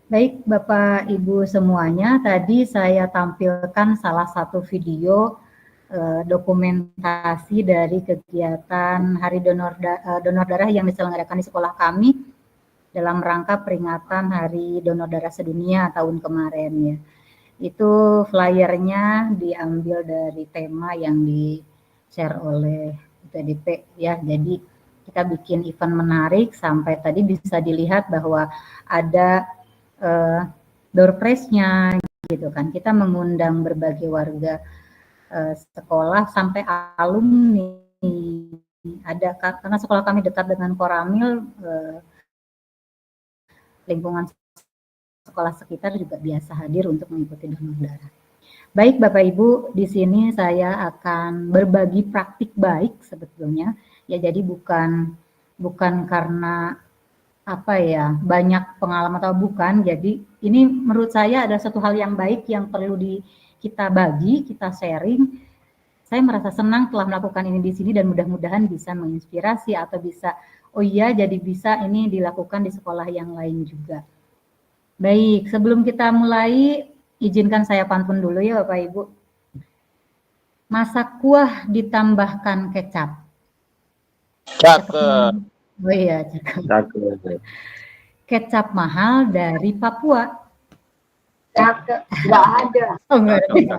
Baik Bapak Ibu semuanya, tadi saya tampilkan salah satu video dokumentasi dari kegiatan Hari Donor Darah yang diselenggarakan di sekolah kami dalam rangka peringatan Hari Donor Darah Sedunia tahun kemarin ya. Itu flyernya diambil dari tema yang di-share oleh PDP ya. Jadi kita bikin event menarik, sampai tadi bisa dilihat bahwa ada door prize-nya gitu kan. Kita mengundang berbagai warga sekolah sampai alumni. Ada, karena sekolah kami dekat dengan Koramil, lingkungan sekolah sekitar juga biasa hadir untuk mengikuti donor darah. Baik Bapak Ibu, di sini saya akan berbagi praktik baik sebetulnya ya. Jadi bukan karena banyak pengalaman atau bukan. Jadi ini menurut saya ada satu hal yang baik yang perlu kita bagi, kita sharing. Saya merasa senang telah melakukan ini di sini, dan mudah-mudahan bisa menginspirasi atau bisa, jadi bisa ini dilakukan di sekolah yang lain juga. Baik, sebelum kita mulai, izinkan saya pantun dulu ya Bapak Ibu. Masak kuah ditambahkan kecap. Cakep. Oh iya, cakep. Kecap mahal dari Papua. Cakep, nggak ada. Oh, enggak ada.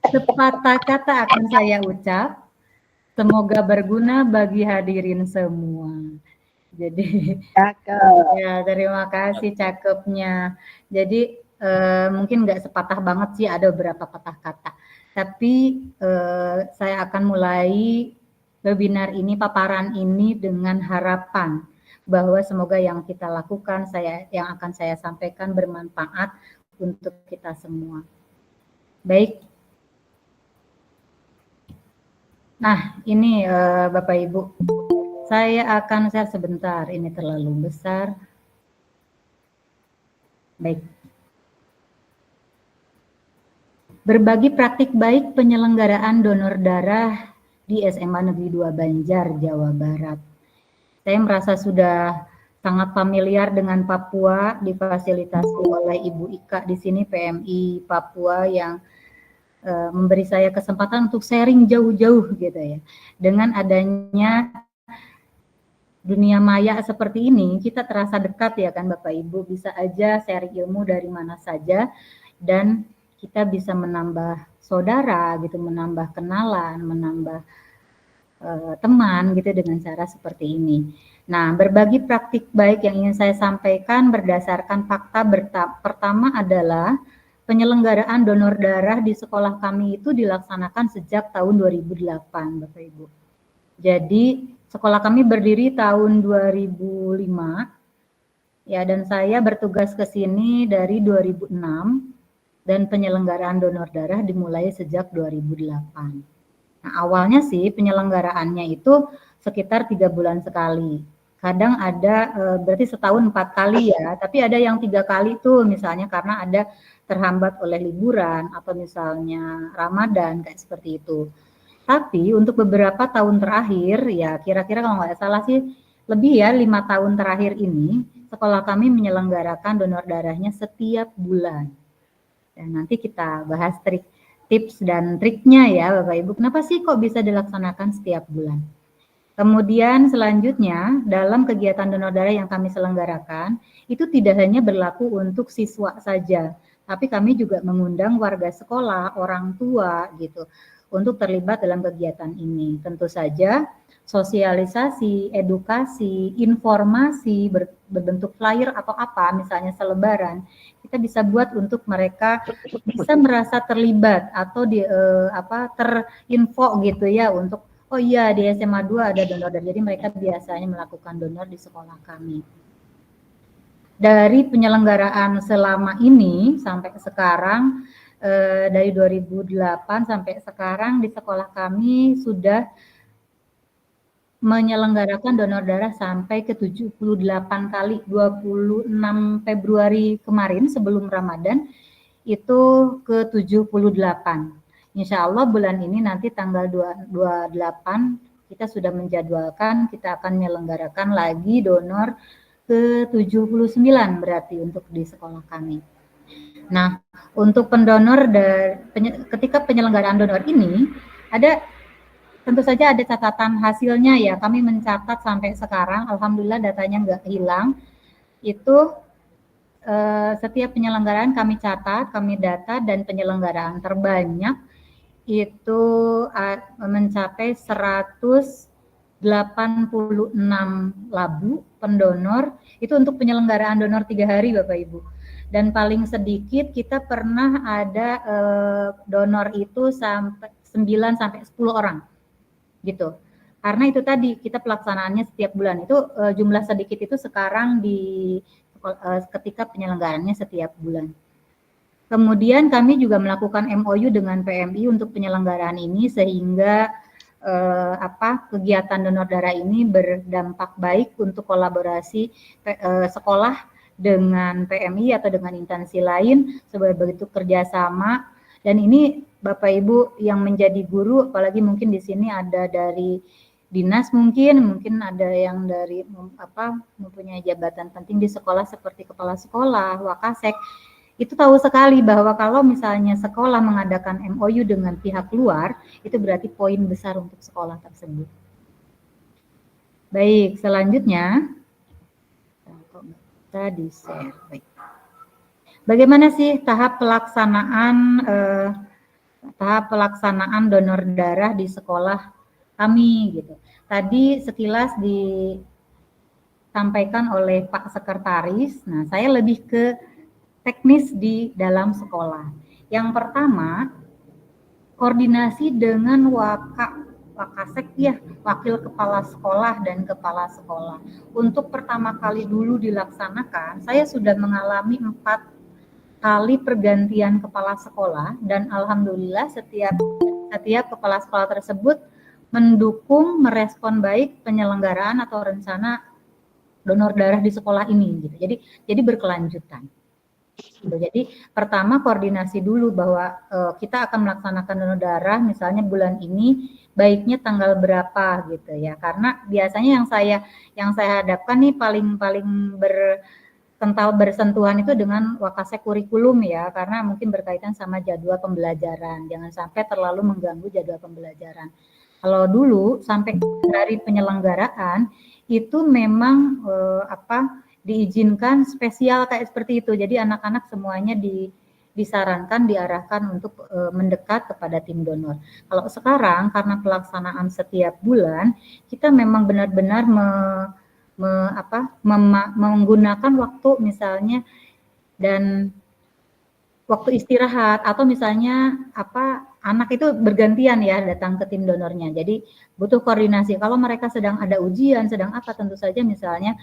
Sepatah kata akan saya ucap, semoga berguna bagi hadirin semua. Jadi, Cakep. ya terima kasih cakepnya. Jadi mungkin nggak sepatah banget sih, ada beberapa patah kata. Tapi saya akan mulai webinar ini, paparan ini dengan harapan bahwa semoga yang kita lakukan, yang akan saya sampaikan bermanfaat untuk kita semua. Baik. Nah, ini Bapak Ibu, saya akan share sebentar, ini terlalu besar. Baik. Berbagi praktik baik penyelenggaraan donor darah di SMA Negeri 2 Banjar, Jawa Barat. Saya merasa sudah sangat familiar dengan Papua, difasilitasi oleh Ibu Ika di sini PMI Papua yang memberi saya kesempatan untuk sharing jauh-jauh gitu ya. Dengan adanya dunia maya seperti ini, kita terasa dekat ya kan Bapak Ibu, bisa aja sharing ilmu dari mana saja dan kita bisa menambah saudara gitu, menambah kenalan, menambah teman gitu dengan cara seperti ini. Nah, berbagi praktik baik yang ingin saya sampaikan berdasarkan fakta pertama adalah penyelenggaraan donor darah di sekolah kami itu dilaksanakan sejak tahun 2008, Bapak Ibu. Jadi, sekolah kami berdiri tahun 2005, ya, dan saya bertugas ke sini dari 2006, dan penyelenggaraan donor darah dimulai sejak 2008. Nah, awalnya sih penyelenggaraannya itu sekitar 3 bulan sekali. Kadang ada berarti setahun 4 kali ya, tapi ada yang 3 kali tuh misalnya karena ada terhambat oleh liburan atau misalnya Ramadan kayak seperti itu. Tapi untuk beberapa tahun terakhir ya kira-kira kalau nggak salah sih lebih ya 5 tahun terakhir ini sekolah kami menyelenggarakan donor darahnya setiap bulan. Dan nanti kita bahas tips dan triknya ya Bapak Ibu. Kenapa sih kok bisa dilaksanakan setiap bulan? Kemudian selanjutnya dalam kegiatan donor darah yang kami selenggarakan itu tidak hanya berlaku untuk siswa saja, tapi kami juga mengundang warga sekolah, orang tua gitu untuk terlibat dalam kegiatan ini. Tentu saja sosialisasi, edukasi, informasi berbentuk flyer atau apa misalnya selebaran kita bisa buat untuk mereka bisa merasa terlibat atau terinfo gitu ya untuk oh iya di SMA 2 ada donor darah, jadi mereka biasanya melakukan donor di sekolah kami. Dari penyelenggaraan selama ini sampai sekarang, dari 2008 sampai sekarang di sekolah kami sudah menyelenggarakan donor darah sampai ke 78 kali, 26 Februari kemarin sebelum Ramadan itu ke 78. Insya Allah bulan ini nanti tanggal 28 kita sudah menjadwalkan kita akan menyelenggarakan lagi donor ke 79 berarti untuk di sekolah kami. Nah, untuk pendonor ketika penyelenggaraan donor ini tentu saja ada catatan hasilnya ya. Kami mencatat sampai sekarang, alhamdulillah datanya nggak hilang. Itu setiap penyelenggaraan kami catat, kami data dan penyelenggaraan terbanyak itu mencapai 186 labu pendonor itu untuk penyelenggaraan donor 3 hari Bapak Ibu. Dan paling sedikit kita pernah ada donor itu sampai 9 sampai 10 orang gitu. Karena itu tadi kita pelaksanaannya setiap bulan itu jumlah sedikit itu sekarang ketika penyelenggaraannya setiap bulan. Kemudian kami juga melakukan MOU dengan PMI untuk penyelenggaraan ini sehingga kegiatan donor darah ini berdampak baik untuk kolaborasi sekolah dengan PMI atau dengan instansi lain sebagai bentuk kerjasama. Dan ini Bapak Ibu yang menjadi guru, apalagi mungkin di sini ada dari dinas mungkin ada yang dari mempunyai jabatan penting di sekolah seperti kepala sekolah, wakasek. Itu tahu sekali bahwa kalau misalnya sekolah mengadakan MOU dengan pihak luar, itu berarti poin besar untuk sekolah tersebut. Baik, selanjutnya tadi share. Bagaimana sih tahap pelaksanaan donor darah di sekolah kami gitu. Tadi sekilas disampaikan oleh Pak Sekretaris. Nah, saya lebih ke teknis di dalam sekolah. Yang pertama, koordinasi dengan wakasek ya, wakil kepala sekolah dan kepala sekolah. Untuk pertama kali dulu dilaksanakan, saya sudah mengalami 4 kali pergantian kepala sekolah dan alhamdulillah setiap kepala sekolah tersebut mendukung, merespon baik penyelenggaraan atau rencana donor darah di sekolah ini gitu. Jadi berkelanjutan. Jadi pertama koordinasi dulu bahwa kita akan melaksanakan donor darah misalnya bulan ini baiknya tanggal berapa gitu ya. Karena biasanya yang saya hadapkan nih paling bersentuhan itu dengan wakase kurikulum ya, karena mungkin berkaitan sama jadwal pembelajaran. Jangan sampai terlalu mengganggu jadwal pembelajaran. Kalau dulu sampai hari penyelenggaraan itu memang diizinkan spesial kayak seperti itu. Jadi anak-anak semuanya disarankan, diarahkan untuk mendekat kepada tim donor. Kalau sekarang karena pelaksanaan setiap bulan, kita memang benar-benar menggunakan waktu misalnya dan waktu istirahat atau misalnya anak itu bergantian ya datang ke tim donornya. Jadi butuh koordinasi. Kalau mereka sedang ada ujian, sedang apa, tentu saja misalnya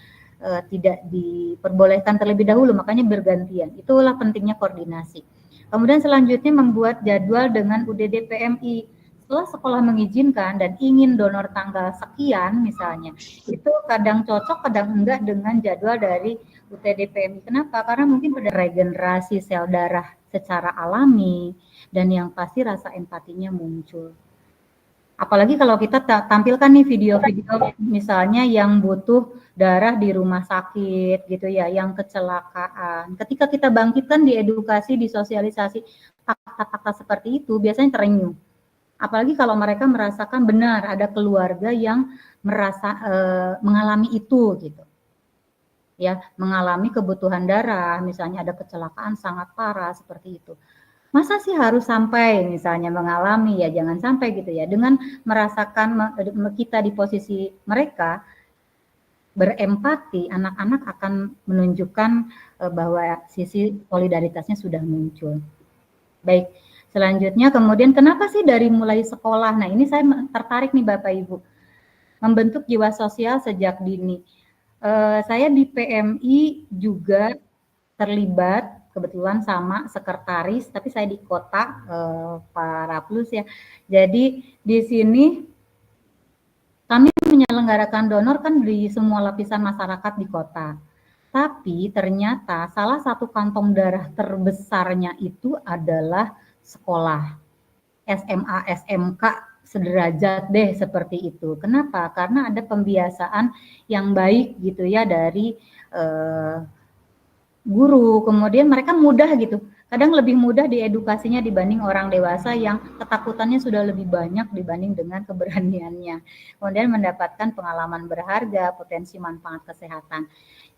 tidak diperbolehkan terlebih dahulu, makanya bergantian. Itulah pentingnya koordinasi. Kemudian selanjutnya membuat jadwal dengan UDD PMI. Setelah sekolah mengizinkan dan ingin donor tanggal sekian misalnya, itu kadang cocok, kadang enggak dengan jadwal dari UTD PMI. Kenapa? Karena mungkin pada regenerasi sel darah secara alami dan yang pasti rasa empatinya muncul. Apalagi kalau kita tampilkan nih video-video misalnya yang butuh darah di rumah sakit gitu ya, yang kecelakaan. Ketika kita bangkitkan di edukasi, di sosialisasi fakta-fakta seperti itu, biasanya terenyuh. Apalagi kalau mereka merasakan benar ada keluarga yang mengalami itu gitu. Ya, mengalami kebutuhan darah, misalnya ada kecelakaan sangat parah seperti itu. Masa sih harus sampai misalnya mengalami, ya jangan sampai gitu ya. Dengan merasakan kita di posisi mereka, berempati, anak-anak akan menunjukkan bahwa sisi solidaritasnya sudah muncul. Baik, selanjutnya kemudian kenapa sih dari mulai sekolah? Nah ini saya tertarik nih Bapak Ibu, membentuk jiwa sosial sejak dini. Saya di PMI juga terlibat kebetulan sama sekretaris, tapi saya di kota Pak Raplus ya. Jadi di sini kami menyelenggarakan donor kan di semua lapisan masyarakat di kota. Tapi ternyata salah satu kantong darah terbesarnya itu adalah sekolah. SMA, SMK sederajat deh seperti itu. Kenapa? Karena ada pembiasaan yang baik gitu ya dari guru, kemudian mereka mudah gitu, kadang lebih mudah diedukasinya dibanding orang dewasa yang ketakutannya sudah lebih banyak dibanding dengan keberaniannya, kemudian mendapatkan pengalaman berharga, potensi manfaat kesehatan.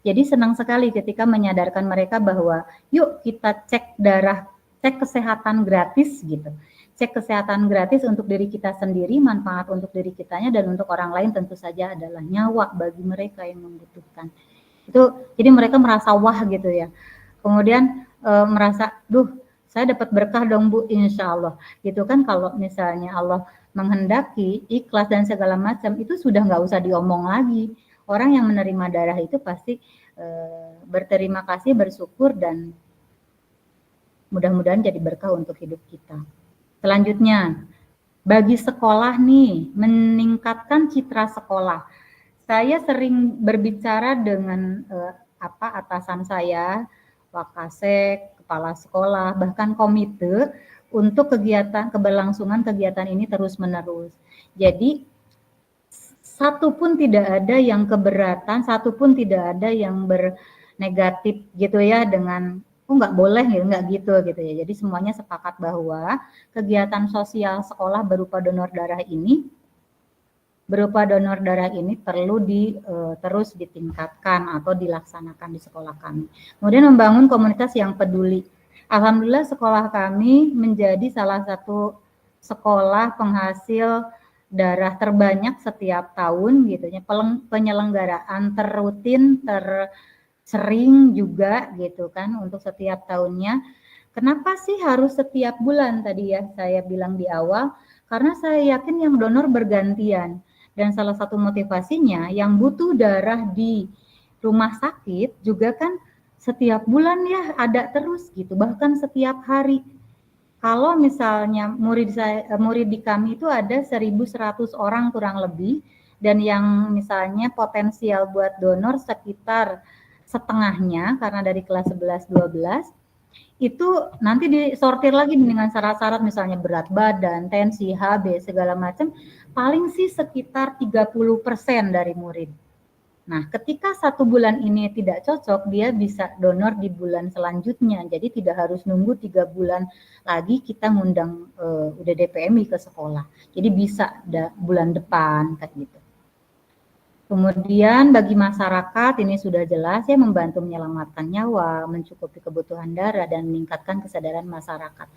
Jadi senang sekali ketika menyadarkan mereka bahwa yuk kita cek darah, cek kesehatan gratis gitu, cek kesehatan gratis untuk diri kita sendiri, manfaat untuk diri kitanya dan untuk orang lain tentu saja adalah nyawa bagi mereka yang membutuhkan. Itu jadi mereka merasa wah gitu ya, kemudian merasa saya dapat berkah dong Bu, insya Allah gitu kan. Kalau misalnya Allah menghendaki ikhlas dan segala macam itu sudah nggak usah diomong lagi, orang yang menerima darah itu pasti berterima kasih, bersyukur, dan mudah-mudahan jadi berkah untuk hidup kita. Selanjutnya bagi sekolah nih, meningkatkan citra sekolah. Saya sering berbicara dengan atasan saya, wakasek, kepala sekolah, bahkan komite untuk keberlangsungan kegiatan ini terus-menerus. Jadi satu pun tidak ada yang keberatan, satu pun tidak ada yang bernegatif gitu ya dengan nggak boleh nggak gitu ya. Jadi semuanya sepakat bahwa kegiatan sosial sekolah berupa donor darah ini perlu terus ditingkatkan atau dilaksanakan di sekolah kami. Kemudian membangun komunitas yang peduli. Alhamdulillah sekolah kami menjadi salah satu sekolah penghasil darah terbanyak setiap tahun gitu ya. Penyelenggaraan terrutin, tersering juga gitu kan untuk setiap tahunnya. Kenapa sih harus setiap bulan tadi ya saya bilang di awal? Karena saya yakin yang donor bergantian. Dan salah satu motivasinya yang butuh darah di rumah sakit juga kan setiap bulan ya ada terus gitu, bahkan setiap hari. Kalau misalnya murid di kami itu ada 1.100 orang kurang lebih, dan yang misalnya potensial buat donor sekitar setengahnya karena dari kelas 11-12, itu nanti disortir lagi dengan syarat-syarat misalnya berat badan, tensi, HB, segala macam. paling sih sekitar 30% dari murid. Nah, ketika 1 bulan ini tidak cocok, dia bisa donor di bulan selanjutnya. Jadi tidak harus nunggu 3 bulan lagi kita ngundang UDD-PMI ke sekolah. Jadi bisa bulan depan kayak gitu. Kemudian bagi masyarakat ini sudah jelas ya, membantu menyelamatkan nyawa, mencukupi kebutuhan darah, dan meningkatkan kesadaran masyarakat.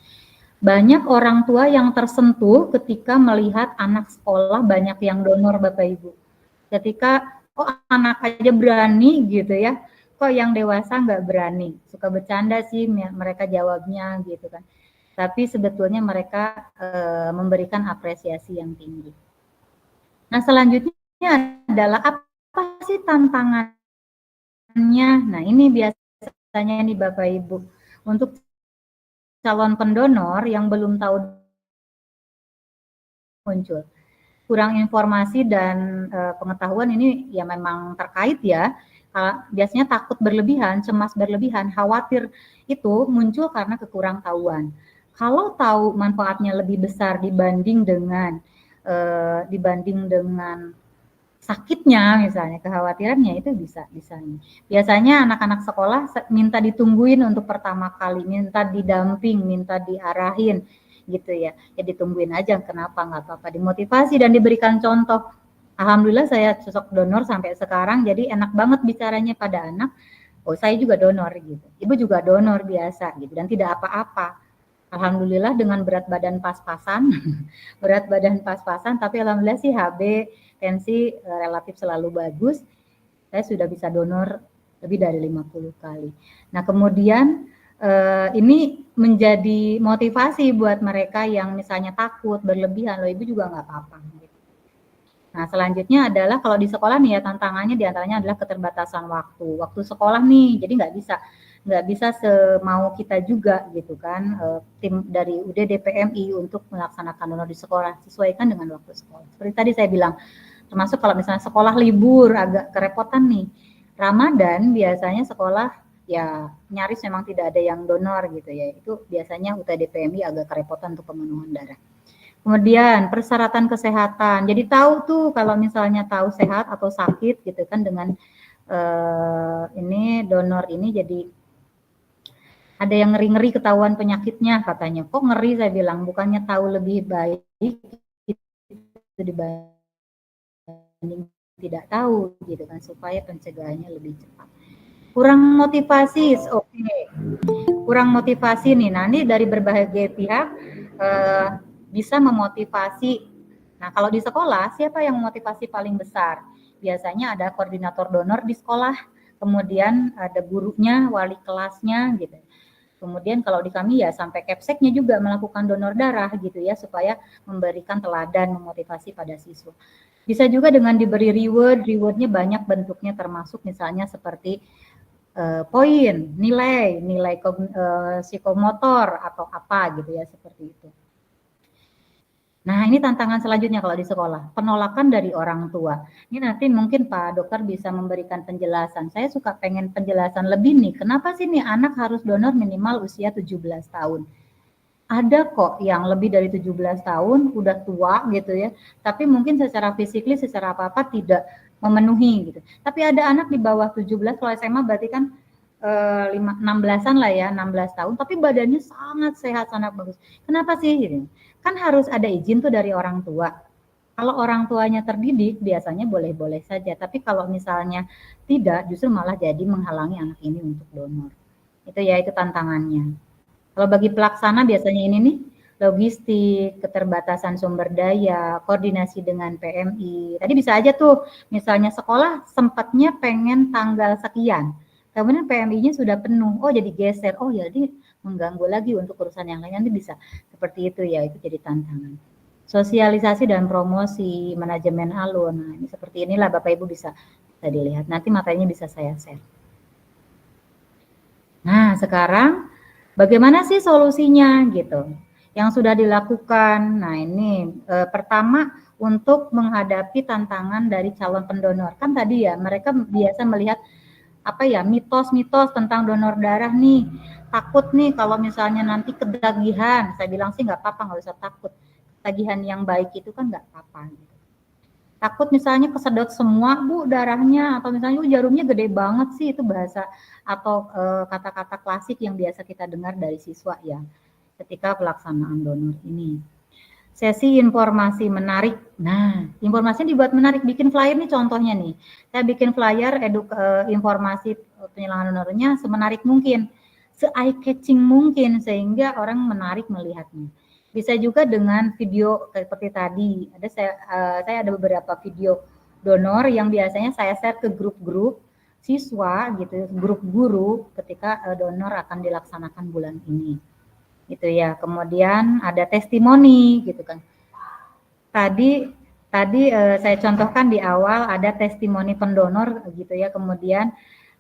Banyak orang tua yang tersentuh ketika melihat anak sekolah banyak yang donor, Bapak Ibu. Ketika kok anak aja berani gitu ya, kok yang dewasa nggak berani. Suka bercanda sih mereka jawabnya gitu kan. Tapi sebetulnya mereka memberikan apresiasi yang tinggi. Nah, selanjutnya adalah apa sih tantangannya? Nah, ini biasanya nih Bapak Ibu, untuk calon pendonor yang belum tahu muncul. Kurang informasi dan pengetahuan ini ya memang terkait ya. Biasanya takut berlebihan, cemas berlebihan, khawatir itu muncul karena kekurang tahuan. Kalau tahu manfaatnya lebih besar dibanding dengan sakitnya misalnya, kekhawatirannya itu bisa. Biasanya anak-anak sekolah minta ditungguin untuk pertama kali, minta didamping, minta diarahin gitu ya. Ya ditungguin aja, kenapa, nggak apa-apa, dimotivasi dan diberikan contoh. Alhamdulillah saya sosok donor sampai sekarang, jadi enak banget bicaranya pada anak. Oh, saya juga donor gitu. Ibu juga donor biasa gitu, dan tidak apa-apa. Alhamdulillah dengan berat badan pas-pasan, tapi alhamdulillah sih HB, tensi relatif selalu bagus. Saya sudah bisa donor lebih dari 50 kali. Nah, kemudian ini menjadi motivasi buat mereka yang misalnya takut berlebihan, loh ibu juga nggak apa-apa. Nah, selanjutnya adalah kalau di sekolah nih ya, tantangannya diantaranya adalah keterbatasan waktu sekolah nih, jadi nggak bisa semau kita juga gitu kan, tim dari UDD-PMI untuk melaksanakan donor di sekolah, sesuaikan dengan waktu sekolah. Seperti tadi saya bilang, termasuk kalau misalnya sekolah libur agak kerepotan nih, Ramadan biasanya sekolah ya nyaris memang tidak ada yang donor gitu ya, itu biasanya UTD-PMI agak kerepotan untuk pemenuhan darah. Kemudian persyaratan kesehatan, jadi tahu tuh kalau misalnya tahu sehat atau sakit gitu kan, dengan ini donor ini jadi ada yang ngeri-ngeri ketahuan penyakitnya katanya. Kok ngeri, saya bilang, bukannya tahu lebih baik itu dibanding tidak tahu gitu kan, supaya pencegahannya lebih cepat. Kurang motivasi, oke. Kurang motivasi nih, nah ini dari berbagai pihak bisa memotivasi. Nah, kalau di sekolah siapa yang memotivasi paling besar? Biasanya ada koordinator donor di sekolah, kemudian ada gurunya, wali kelasnya gitu. Kemudian kalau di kami ya sampai Kepseknya juga melakukan donor darah gitu ya, supaya memberikan teladan, memotivasi pada siswa. Bisa juga dengan diberi rewardnya banyak bentuknya, termasuk misalnya seperti poin, nilai psikomotor atau apa gitu ya, seperti itu. Nah, ini tantangan selanjutnya kalau di sekolah, penolakan dari orang tua. Ini nanti mungkin Pak Dokter bisa memberikan penjelasan. Saya suka pengen penjelasan lebih nih, kenapa sih nih anak harus donor minimal usia 17 tahun? Ada kok yang lebih dari 17 tahun, udah tua gitu ya, tapi mungkin secara fisikly, secara apa-apa tidak memenuhi gitu. Tapi ada anak di bawah 17, kalau SMA berarti kan 16-an lah ya, 16 tahun, tapi badannya sangat sehat, sangat bagus. Kenapa sih? Gitu. Kan harus ada izin tuh dari orang tua. Kalau orang tuanya terdidik, biasanya boleh-boleh saja. Tapi kalau misalnya tidak, justru malah jadi menghalangi anak ini untuk donor. Itu ya, itu tantangannya. Kalau bagi pelaksana biasanya ini nih, logistik, keterbatasan sumber daya, koordinasi dengan PMI. Tadi bisa aja tuh, misalnya sekolah sempatnya pengen tanggal sekian, kemudian PMI-nya sudah penuh, oh jadi geser, oh jadi mengganggu lagi untuk urusan yang lain, nanti bisa seperti itu ya, itu jadi tantangan. Sosialisasi dan promosi, manajemen alun, nah ini seperti inilah Bapak Ibu bisa dilihat, nanti materinya bisa saya share. Nah sekarang bagaimana sih solusinya gitu, yang sudah dilakukan. Nah ini pertama untuk menghadapi tantangan dari calon pendonor, kan tadi ya mereka biasa melihat apa ya, mitos-mitos tentang donor darah nih, takut nih kalau misalnya nanti ketagihan. Saya bilang sih nggak apa-apa, nggak usah takut. tagihan yang baik itu kan nggak apa-apa. Gitu. Takut misalnya kesedot semua Bu darahnya, atau misalnya jarumnya gede banget sih, itu bahasa atau kata-kata klasik yang biasa kita dengar dari siswa ya ketika pelaksanaan donor ini. Sesi informasi menarik. Nah, informasinya dibuat menarik, bikin flyer nih contohnya nih. Saya bikin flyer informasi penyelenggaraan donornya semenarik mungkin, se-eye catching mungkin sehingga orang menarik melihatnya. Bisa juga dengan video seperti tadi. Saya ada beberapa video donor yang biasanya saya share ke grup-grup siswa gitu, grup guru ketika donor akan dilaksanakan bulan ini. Gitu ya. Kemudian ada testimoni gitu kan. Tadi saya contohkan di awal ada testimoni pendonor gitu ya. Kemudian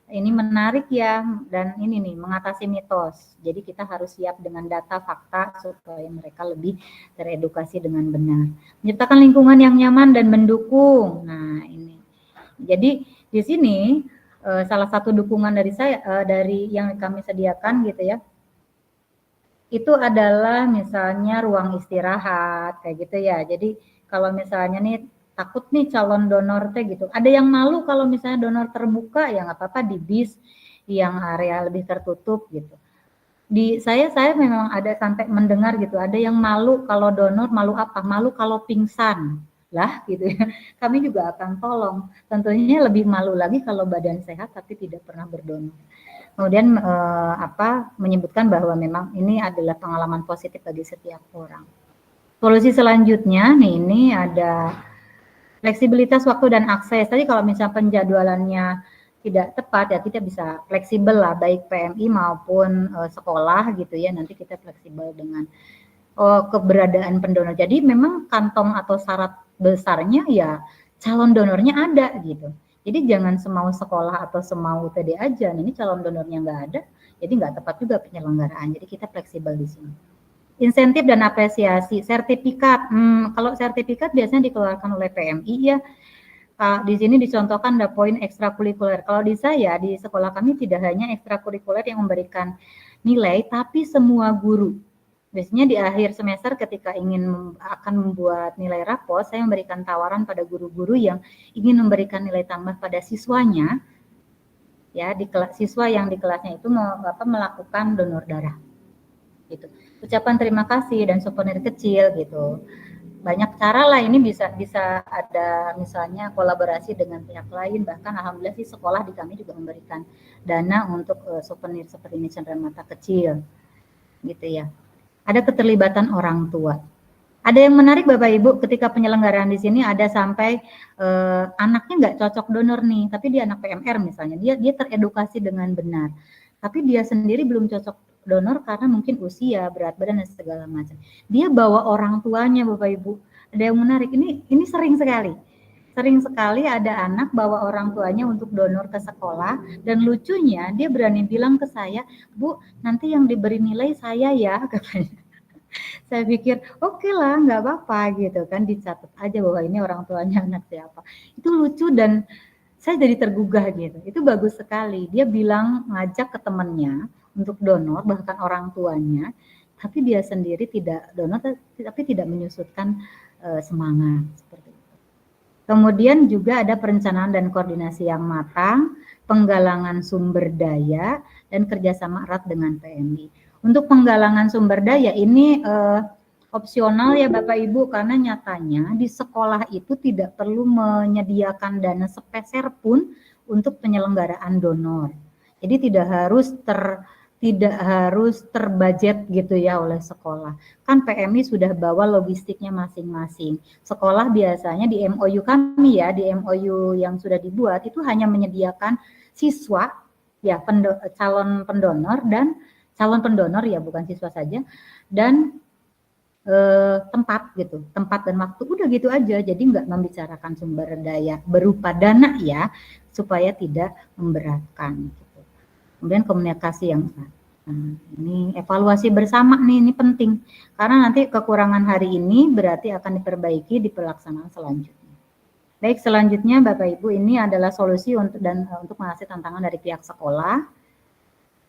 ini menarik ya, dan ini nih mengatasi mitos. Jadi kita harus siap dengan data fakta supaya mereka lebih teredukasi dengan benar. Menciptakan lingkungan yang nyaman dan mendukung. Nah ini. Jadi di sini salah satu dukungan dari saya dari yang kami sediakan gitu ya. Itu adalah misalnya ruang istirahat kayak gitu ya. Jadi kalau misalnya nih takut nih calon donor teh gitu. Ada yang malu kalau misalnya donor terbuka ya nggak apa-apa di bis yang area lebih tertutup gitu. Di saya memang ada sampai mendengar gitu. Ada yang malu kalau donor, malu apa? Malu kalau pingsan lah gitu ya. Kami juga akan tolong. Tentunya lebih malu lagi kalau badan sehat tapi tidak pernah berdonor. Kemudian menyebutkan bahwa memang ini adalah pengalaman positif bagi setiap orang. Solusi selanjutnya nih ini ada fleksibilitas waktu dan akses. Tadi kalau misalnya penjadwalannya tidak tepat ya kita bisa fleksibel lah baik PMI maupun sekolah gitu ya. Nanti kita fleksibel dengan keberadaan pendonor. Jadi memang kantong atau syarat besarnya ya calon donornya ada gitu. Jadi jangan semau sekolah atau semau TD aja. Ini calon donornya nggak ada, jadi nggak tepat juga penyelenggaraan. Jadi kita fleksibel di sini. Insentif dan apresiasi, sertifikat. Kalau sertifikat biasanya dikeluarkan oleh PMI ya. Di sini dicontohkan ada poin ekstrakurikuler. Kalau di saya di sekolah kami tidak hanya ekstrakurikuler yang memberikan nilai, tapi semua guru. Biasanya di akhir semester ketika akan membuat nilai rapor, saya memberikan tawaran pada guru-guru yang ingin memberikan nilai tambah pada siswanya. Ya, siswa yang di kelasnya itu melakukan donor darah. Gitu. Ucapan terima kasih dan souvenir kecil gitu. Banyak cara lah ini bisa ada misalnya kolaborasi dengan pihak lain, bahkan alhamdulillah sih sekolah di kami juga memberikan dana untuk souvenir seperti ini cenderamata kecil gitu ya. Ada keterlibatan orang tua. Ada yang menarik Bapak Ibu ketika penyelenggaraan di sini ada sampai anaknya nggak cocok donor nih, tapi dia anak PMR misalnya, dia teredukasi dengan benar, tapi dia sendiri belum cocok donor karena mungkin usia, berat badan dan segala macam. Dia bawa orang tuanya Bapak Ibu. Ada yang menarik, ini sering sekali. Sering sekali ada anak bawa orang tuanya untuk donor ke sekolah, dan lucunya dia berani bilang ke saya, Bu, nanti yang diberi nilai saya ya, katanya. Saya pikir, oke lah, nggak apa-apa gitu kan, dicatat aja bahwa ini orang tuanya anak siapa. Itu lucu dan saya jadi tergugah gitu. Itu bagus sekali. Dia bilang ngajak ke temannya untuk donor, bahkan orang tuanya, tapi dia sendiri tidak donor, tapi tidak menyusutkan semangat seperti itu. Kemudian juga ada perencanaan dan koordinasi yang matang, penggalangan sumber daya, dan kerjasama erat dengan PMI. Untuk penggalangan sumber daya ini opsional ya Bapak Ibu, karena nyatanya di sekolah itu tidak perlu menyediakan dana sepeser pun untuk penyelenggaraan donor. Jadi tidak harus terbudget gitu ya oleh sekolah. Kan PMI sudah bawa logistiknya masing-masing. Sekolah biasanya di MOU kami ya, di MOU yang sudah dibuat itu hanya menyediakan siswa ya calon pendonor ya, bukan siswa saja, dan tempat gitu, tempat dan waktu, udah gitu aja. Jadi nggak membicarakan sumber daya berupa dana ya, supaya tidak memberatkan gitu. Kemudian komunikasi yang ini evaluasi bersama nih, ini penting karena nanti kekurangan hari ini berarti akan diperbaiki di pelaksanaan selanjutnya. Baik, selanjutnya Bapak Ibu, ini adalah solusi untuk mengatasi tantangan dari pihak sekolah.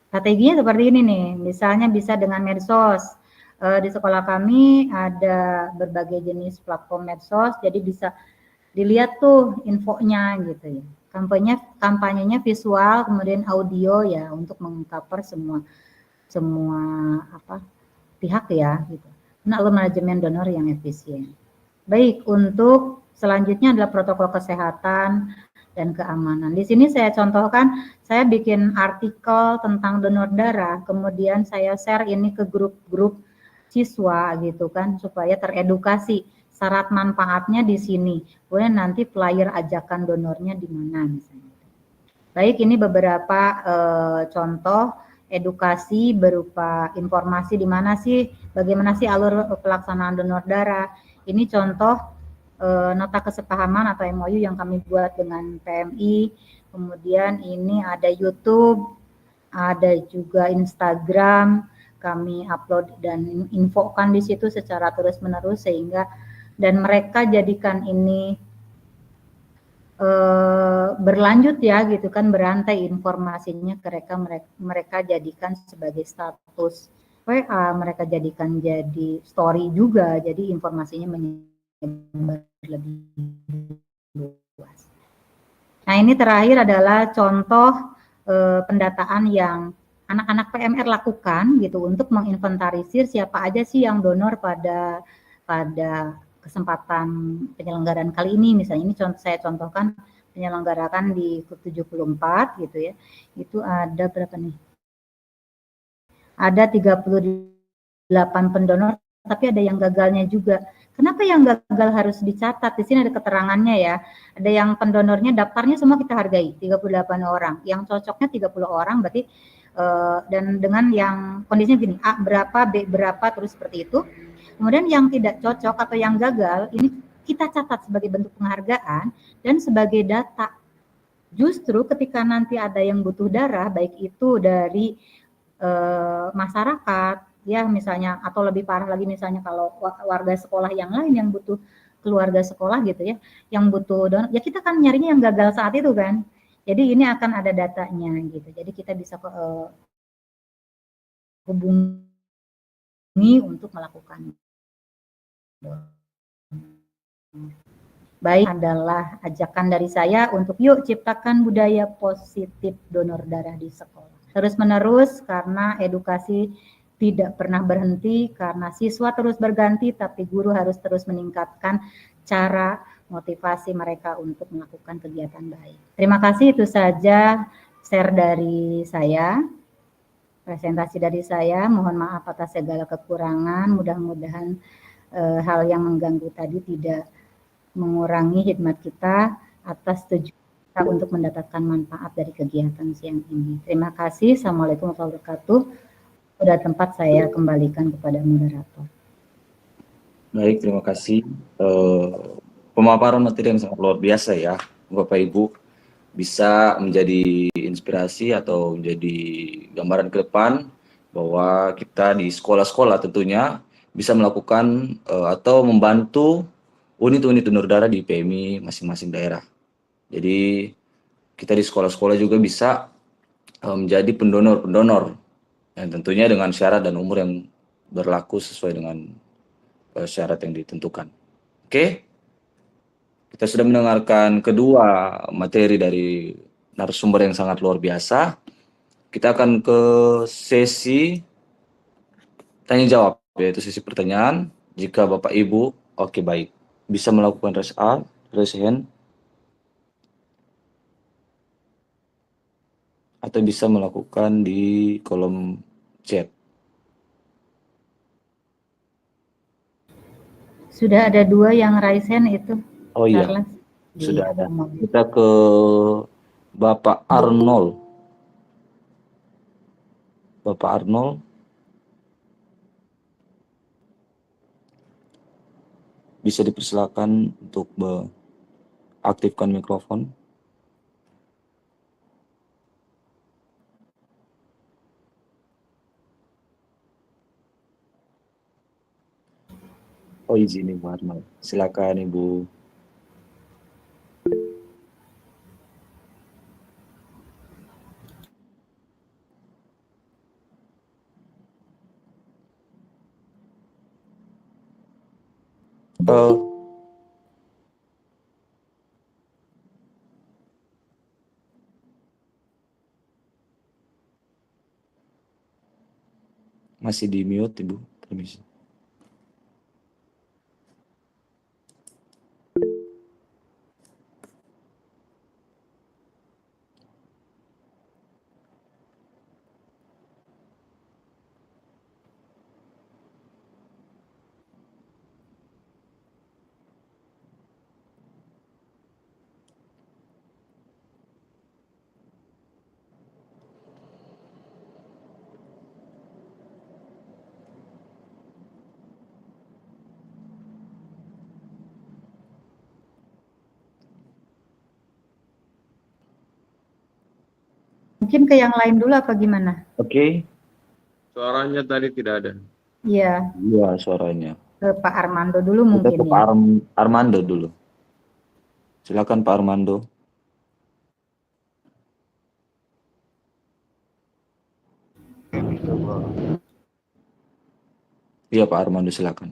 Strateginya seperti ini nih, misalnya bisa dengan medsos, Di sekolah kami ada berbagai jenis platform medsos, jadi bisa dilihat tuh infonya gitu ya. Kampanyenya visual, kemudian audio ya untuk mengcover semua pihak ya gitu. Lalu manajemen donor yang efisien. Baik, untuk selanjutnya adalah protokol kesehatan dan keamanan. Di sini saya contohkan, saya bikin artikel tentang donor darah, kemudian saya share ini ke grup-grup siswa gitu kan, supaya teredukasi syarat manfaatnya di sini. Kemudian nanti flyer ajakan donornya di mana misalnya. Baik, ini beberapa contoh edukasi berupa informasi di mana sih, bagaimana sih alur pelaksanaan donor darah. Ini contoh nota kesepahaman atau MOU yang kami buat dengan PMI. Kemudian ini ada YouTube, ada juga Instagram, kami upload dan infokan di situ secara terus-menerus sehingga dan mereka jadikan ini berlanjut ya gitu kan, berantai informasinya mereka jadikan sebagai status WA, mereka jadikan jadi story juga, jadi informasinya menyebar lebih luas. Nah, ini terakhir adalah contoh pendataan yang anak-anak PMR lakukan gitu untuk menginventarisir siapa aja sih yang donor pada kesempatan penyelenggaraan kali ini. Misalnya ini saya contohkan penyelenggarakan di KUT 74 gitu ya. Itu ada berapa nih? Ada 38 pendonor, tapi ada yang gagalnya juga. Kenapa yang gagal harus dicatat? Di sini ada keterangannya ya. Ada yang pendonornya daftarnya semua kita hargai, 38 orang. Yang cocoknya 30 orang, berarti dan dengan yang kondisinya gini, A berapa, B berapa, terus seperti itu. Kemudian yang tidak cocok atau yang gagal, ini kita catat sebagai bentuk penghargaan dan sebagai data. Justru ketika nanti ada yang butuh darah, baik itu dari masyarakat, ya misalnya, atau lebih parah lagi misalnya kalau warga sekolah yang lain yang butuh, keluarga sekolah gitu ya, yang butuh donor, ya kita kan nyarinya yang gagal saat itu kan. Jadi ini akan ada datanya gitu. Jadi kita bisa hubungi untuk melakukan. Baik, adalah ajakan dari saya untuk yuk ciptakan budaya positif donor darah di sekolah. Terus menerus karena edukasi tidak pernah berhenti, karena siswa terus berganti, tapi guru harus terus meningkatkan cara motivasi mereka untuk melakukan kegiatan baik. Terima kasih, itu saja share dari saya, presentasi dari saya. Mohon maaf atas segala kekurangan, mudah-mudahan hal yang mengganggu tadi tidak mengurangi khidmat kita atas tujuan kita untuk mendapatkan manfaat dari kegiatan siang ini. Terima kasih. Assalamualaikum warahmatullahi wabarakatuh. Sudah tempat saya kembalikan kepada moderator. Baik, terima kasih. Pemaparan materi yang sangat luar biasa ya, Bapak Ibu. Bisa menjadi inspirasi atau menjadi gambaran ke depan bahwa kita di sekolah-sekolah tentunya bisa melakukan atau membantu unit-unit donor darah di PMI masing-masing daerah. Jadi kita di sekolah-sekolah juga bisa menjadi pendonor-pendonor, dan tentunya dengan syarat dan umur yang berlaku sesuai dengan syarat yang ditentukan. Oke, kita sudah mendengarkan kedua materi dari narasumber yang sangat luar biasa. Kita akan ke sesi tanya jawab, yaitu sesi pertanyaan. Jika Bapak Ibu, oke baik, bisa melakukan raise hand, atau bisa melakukan di kolom chat. Sudah ada 2 yang raise hand itu. Oh iya, Charles, sudah ada. Kita ke Bapak Arnold. Bapak Arnold, bisa dipersilakan untuk aktifkan mikrofon. Oh izin Ibu Arnold, silakan Ibu. Eh, masih di mute Ibu, permisi. Mungkin ke yang lain dulu apa gimana? Oke. Suaranya tadi tidak ada. Iya, Iya suaranya. ke Pak Armando dulu Kita mungkin ke ya. Pak Armando dulu. Silakan Pak Armando. Iya Pak Armando silakan.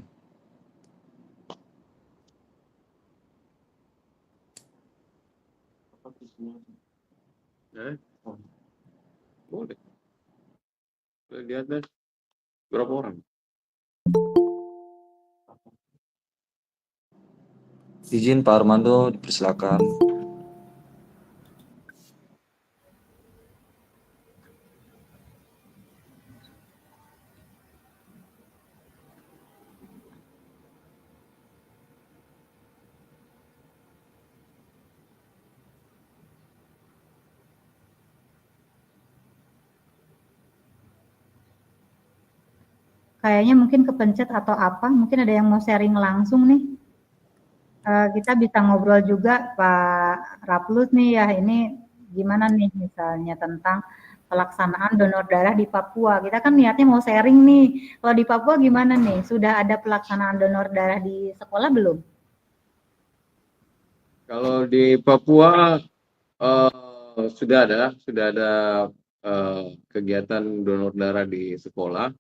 Boleh. Di atas berapa orang? Izin Pak Armando dipersilakan. Kayaknya mungkin kepencet atau apa, mungkin ada yang mau sharing langsung nih. Kita bisa ngobrol juga Pak Raplus nih ya, ini gimana nih misalnya tentang pelaksanaan donor darah di Papua. Kita kan niatnya mau sharing nih, kalau di Papua gimana nih? Sudah ada pelaksanaan donor darah di sekolah belum? Kalau di Papua sudah ada kegiatan donor darah di sekolah.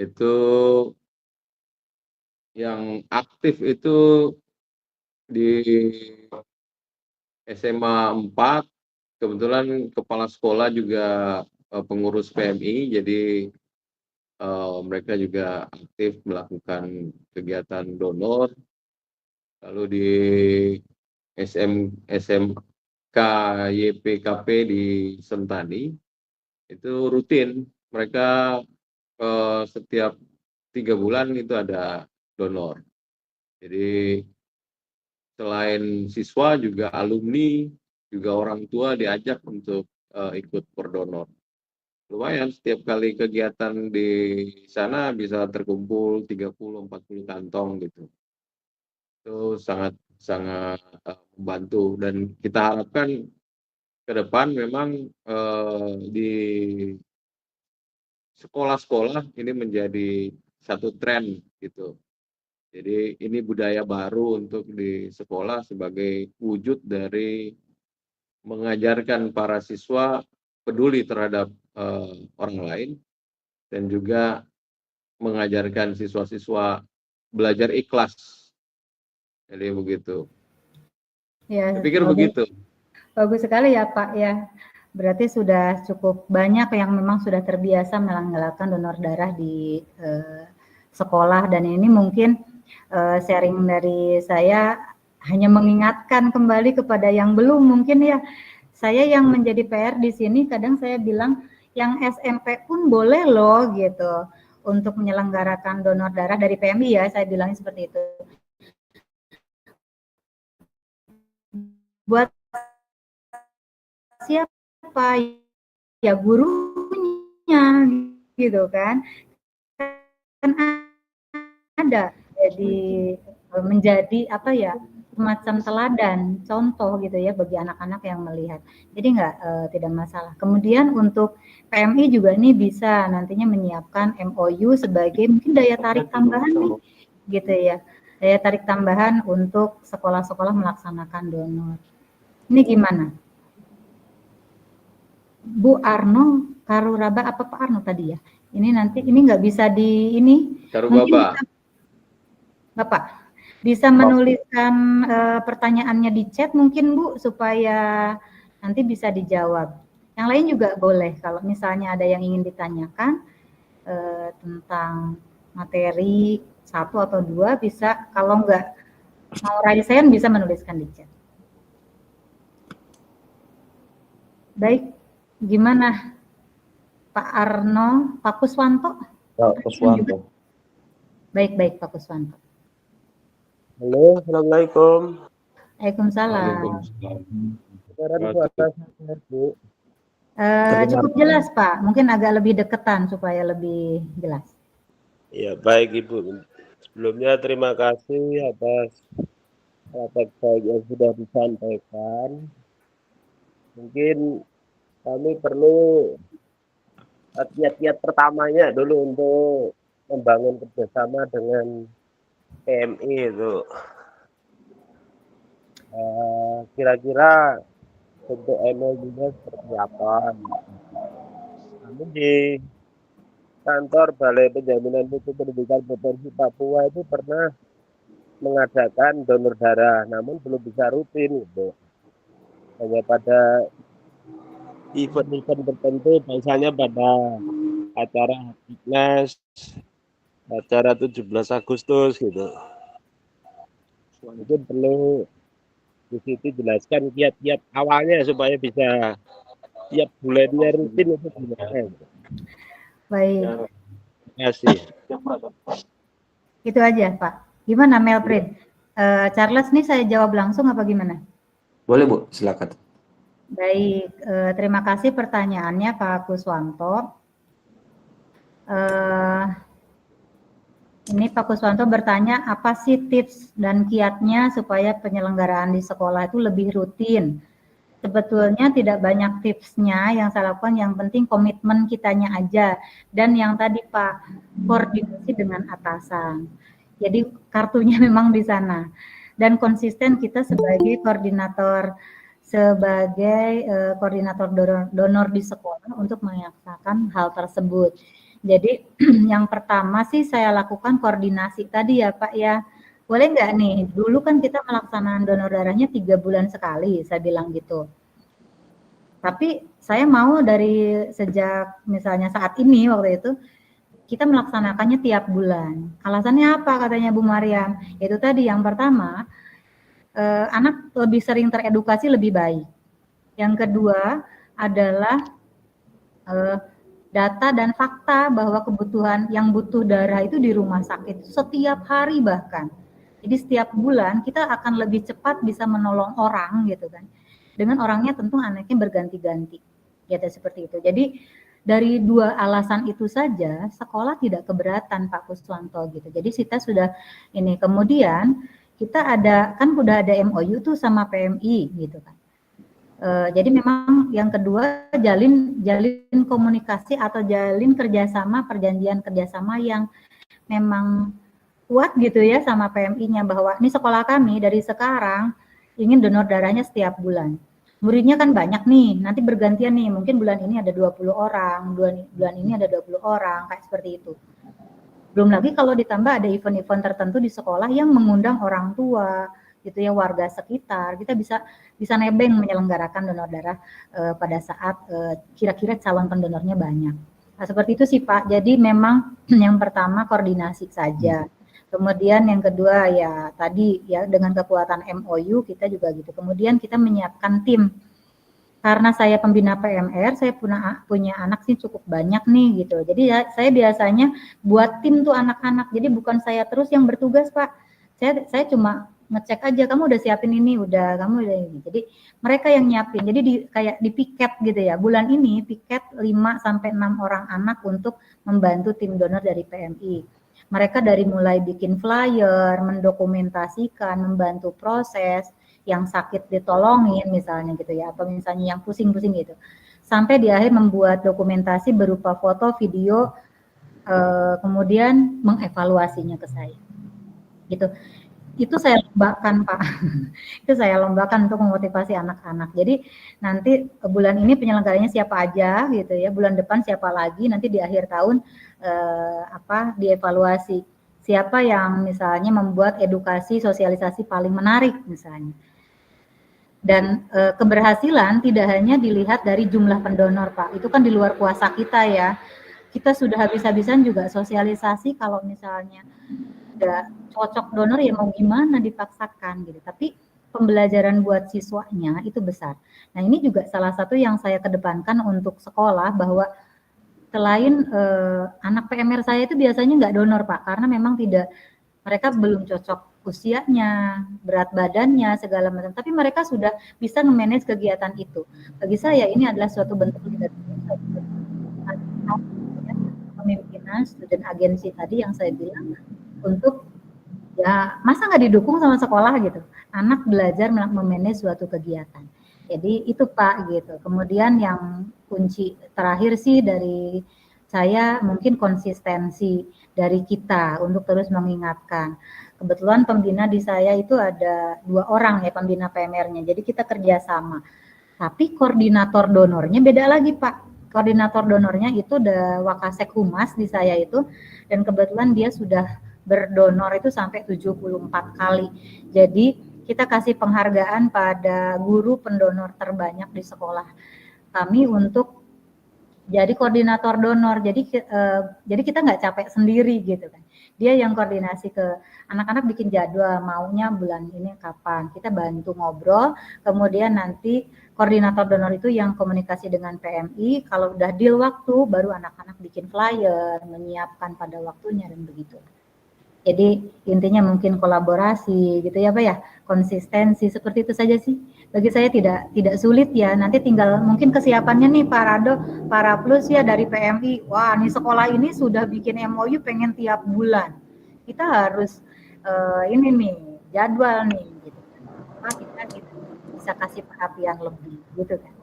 Itu yang aktif itu di SMA 4, kebetulan kepala sekolah juga pengurus PMI, jadi mereka juga aktif melakukan kegiatan donor. Lalu di SMK YPKP di Sentani itu rutin, mereka setiap 3 bulan itu ada donor. Jadi selain siswa juga alumni, juga orang tua diajak untuk ikut berdonor. Lumayan, setiap kali kegiatan di sana bisa terkumpul 30-40 kantong gitu. Itu sangat membantu, dan kita harapkan ke depan memang di sekolah-sekolah ini menjadi satu tren gitu. Jadi ini budaya baru untuk di sekolah sebagai wujud dari mengajarkan para siswa peduli terhadap orang lain, dan juga mengajarkan siswa-siswa belajar ikhlas. Jadi begitu. Ya, Saya pikir begitu. Bagus sekali ya Pak ya. Berarti sudah cukup banyak yang memang sudah terbiasa melakukan donor darah di sekolah, dan ini mungkin sharing dari saya hanya mengingatkan kembali kepada yang belum mungkin ya. Saya yang menjadi PR di sini kadang saya bilang yang SMP pun boleh loh gitu untuk menyelenggarakan donor darah dari PMI ya, saya bilangnya seperti itu. Buat siapa? Ya gurunya gitu kan. Kan ada jadi menjadi apa ya, semacam teladan, contoh gitu ya bagi anak-anak yang melihat. Jadi tidak masalah. Kemudian untuk PMI juga nih bisa nantinya menyiapkan MOU sebagai mungkin daya tarik tambahan nih gitu ya. Daya tarik tambahan untuk sekolah-sekolah melaksanakan donor. Ini gimana? Bu Arno, Karuraba apa Pak Arno tadi ya? Ini nanti ini nggak bisa di ini. Karubaba. Bapak. Bisa menuliskan pertanyaannya di chat mungkin Bu, supaya nanti bisa dijawab. Yang lain juga boleh, kalau misalnya ada yang ingin ditanyakan tentang materi 1 atau 2 bisa, kalau enggak mau raise hand bisa menuliskan di chat. Baik, gimana Pak Arno, Pak Kuswanto? Pak Kuswanto. Baik, Pak Kuswanto. Halo, Assalamualaikum. Waalaikumsalam. Bu. Cukup jelas Pak, mungkin agak lebih deketan supaya lebih jelas. Ya, baik Ibu. Sebelumnya terima kasih atas baik yang sudah disampaikan. Mungkin kami perlu kiat-kiat pertamanya dulu untuk membangun kerjasama dengan PMI itu. Kira-kira bentuk MOU-nya seperti apa? Kami di kantor Balai Penjaminan Mutu Pendidikan Provinsi Papua itu pernah mengadakan donor darah, namun belum bisa rutin gitu. Hanya pada event-event tertentu, misalnya pada acara Hapiknas, acara 17 Agustus gitu. Mungkin perlu di situ jelaskan kiat-kiat awalnya supaya bisa tiap bulannya rutin itu gimana. Baik. Terima kasih. Itu aja Pak. Gimana Melprid? Charles nih saya jawab langsung apa gimana? Boleh Bu, silakan. Baik, terima kasih pertanyaannya Pak Kuswanto. Ini Pak Kuswanto bertanya, apa sih tips dan kiatnya supaya penyelenggaraan di sekolah itu lebih rutin? Sebetulnya tidak banyak tipsnya yang saya lakukan, yang penting komitmen kitanya aja. Dan yang tadi Pak, koordinasi dengan atasan. Jadi kartunya memang di sana. Dan konsisten kita sebagai koordinator donor di sekolah untuk menyelesaikan hal tersebut. Jadi yang pertama sih saya lakukan koordinasi tadi ya Pak ya. Boleh nggak nih, dulu kan kita melaksanakan donor darahnya 3 bulan sekali, saya bilang gitu. Tapi saya mau dari sejak misalnya saat ini waktu itu, kita melaksanakannya tiap bulan. Alasannya apa katanya Bu Mariam? Itu tadi yang pertama, anak lebih sering teredukasi lebih baik. Yang kedua adalah data dan fakta bahwa kebutuhan yang butuh darah itu di rumah sakit setiap hari bahkan. Jadi setiap bulan kita akan lebih cepat bisa menolong orang gitu kan. Dengan orangnya tentu anaknya berganti-ganti. Gitu seperti itu. Jadi dari 2 alasan itu saja sekolah tidak keberatan Pak Kuswanto gitu. Jadi kita sudah ini, kemudian kita ada kan udah ada MOU tuh sama PMI gitu kan. Jadi memang yang kedua jalin komunikasi atau jalin kerjasama, perjanjian kerjasama yang memang kuat gitu ya sama PMI-nya, bahwa ini sekolah kami dari sekarang ingin donor darahnya setiap bulan. Muridnya kan banyak nih, nanti bergantian nih, mungkin bulan ini ada 20 orang, bulan ini ada 20 orang, kayak seperti itu. Belum lagi kalau ditambah ada event-event tertentu di sekolah yang mengundang orang tua, gitu ya, warga sekitar, kita bisa nebeng menyelenggarakan donor darah pada saat kira-kira calon pendonornya banyak. Nah, seperti itu sih Pak. Jadi memang yang pertama koordinasi saja. Kemudian yang kedua ya tadi ya dengan kekuatan MOU kita juga gitu. Kemudian kita menyiapkan tim. Karena saya pembina PMR, saya punya anak sih cukup banyak nih gitu. Jadi ya, saya biasanya buat tim tuh anak-anak. Jadi bukan saya terus yang bertugas Pak. Saya cuma ngecek aja, kamu udah siapin ini, kamu udah ini. Jadi mereka yang nyiapin. Jadi kayak di piket gitu ya. Bulan ini piket 5 sampai 6 orang anak untuk membantu tim donor dari PMI. Mereka dari mulai bikin flyer, mendokumentasikan, membantu proses, yang sakit ditolongin misalnya gitu ya, atau misalnya yang pusing-pusing gitu. Sampai di akhir membuat dokumentasi berupa foto, video, kemudian mengevaluasinya ke saya. Gitu. Itu saya lombakan Pak, itu saya lombakan untuk memotivasi anak-anak. Jadi nanti bulan ini penyelenggaranya siapa aja gitu ya, bulan depan siapa lagi, nanti di akhir tahun dievaluasi si siapa yang misalnya membuat edukasi sosialisasi paling menarik misalnya. Dan keberhasilan tidak hanya dilihat dari jumlah pendonor, Pak. Itu kan di luar kuasa kita ya. Kita sudah habis-habisan juga sosialisasi kalau misalnya nggak cocok donor ya mau gimana, dipaksakan gitu. Tapi pembelajaran buat siswanya itu besar. Nah ini juga salah satu yang saya kedepankan untuk sekolah, bahwa selain anak PMR saya itu biasanya nggak donor, Pak, karena memang mereka belum cocok usianya, berat badannya, segala macam. Tapi mereka sudah bisa nge-manage kegiatan itu. Bagi saya ini adalah suatu bentuk kepemimpinan student agency tadi yang saya bilang, untuk ya masa nggak didukung sama sekolah gitu. Anak belajar memanage suatu kegiatan. Jadi itu Pak gitu. Kemudian yang kunci terakhir sih dari saya mungkin konsistensi dari kita untuk terus mengingatkan. Kebetulan pembina di saya itu ada 2 orang ya pembina PMR-nya, jadi kita kerjasama. Tapi koordinator donornya beda lagi Pak. Koordinator donornya itu ada Wakasek Humas di saya itu, dan kebetulan dia sudah berdonor itu sampai 74 kali. Jadi kita kasih penghargaan pada guru pendonor terbanyak di sekolah kami untuk jadi koordinator donor. Jadi kita nggak capek sendiri gitu kan. Dia yang koordinasi ke anak-anak, bikin jadwal maunya bulan ini kapan. Kita bantu ngobrol, kemudian nanti koordinator donor itu yang komunikasi dengan PMI. Kalau udah deal waktu, baru anak-anak bikin flyer, menyiapkan pada waktunya dan begitu. Jadi intinya mungkin kolaborasi gitu ya Pak ya, konsistensi, seperti itu saja sih. Bagi saya tidak sulit ya, nanti tinggal mungkin kesiapannya nih Pak Rado, para plus ya dari PMI, wah nih sekolah ini sudah bikin MOU pengen tiap bulan. Kita harus ini nih, jadwal nih gitu. Maka kita gitu, bisa kasih perhatian lebih gitu kan.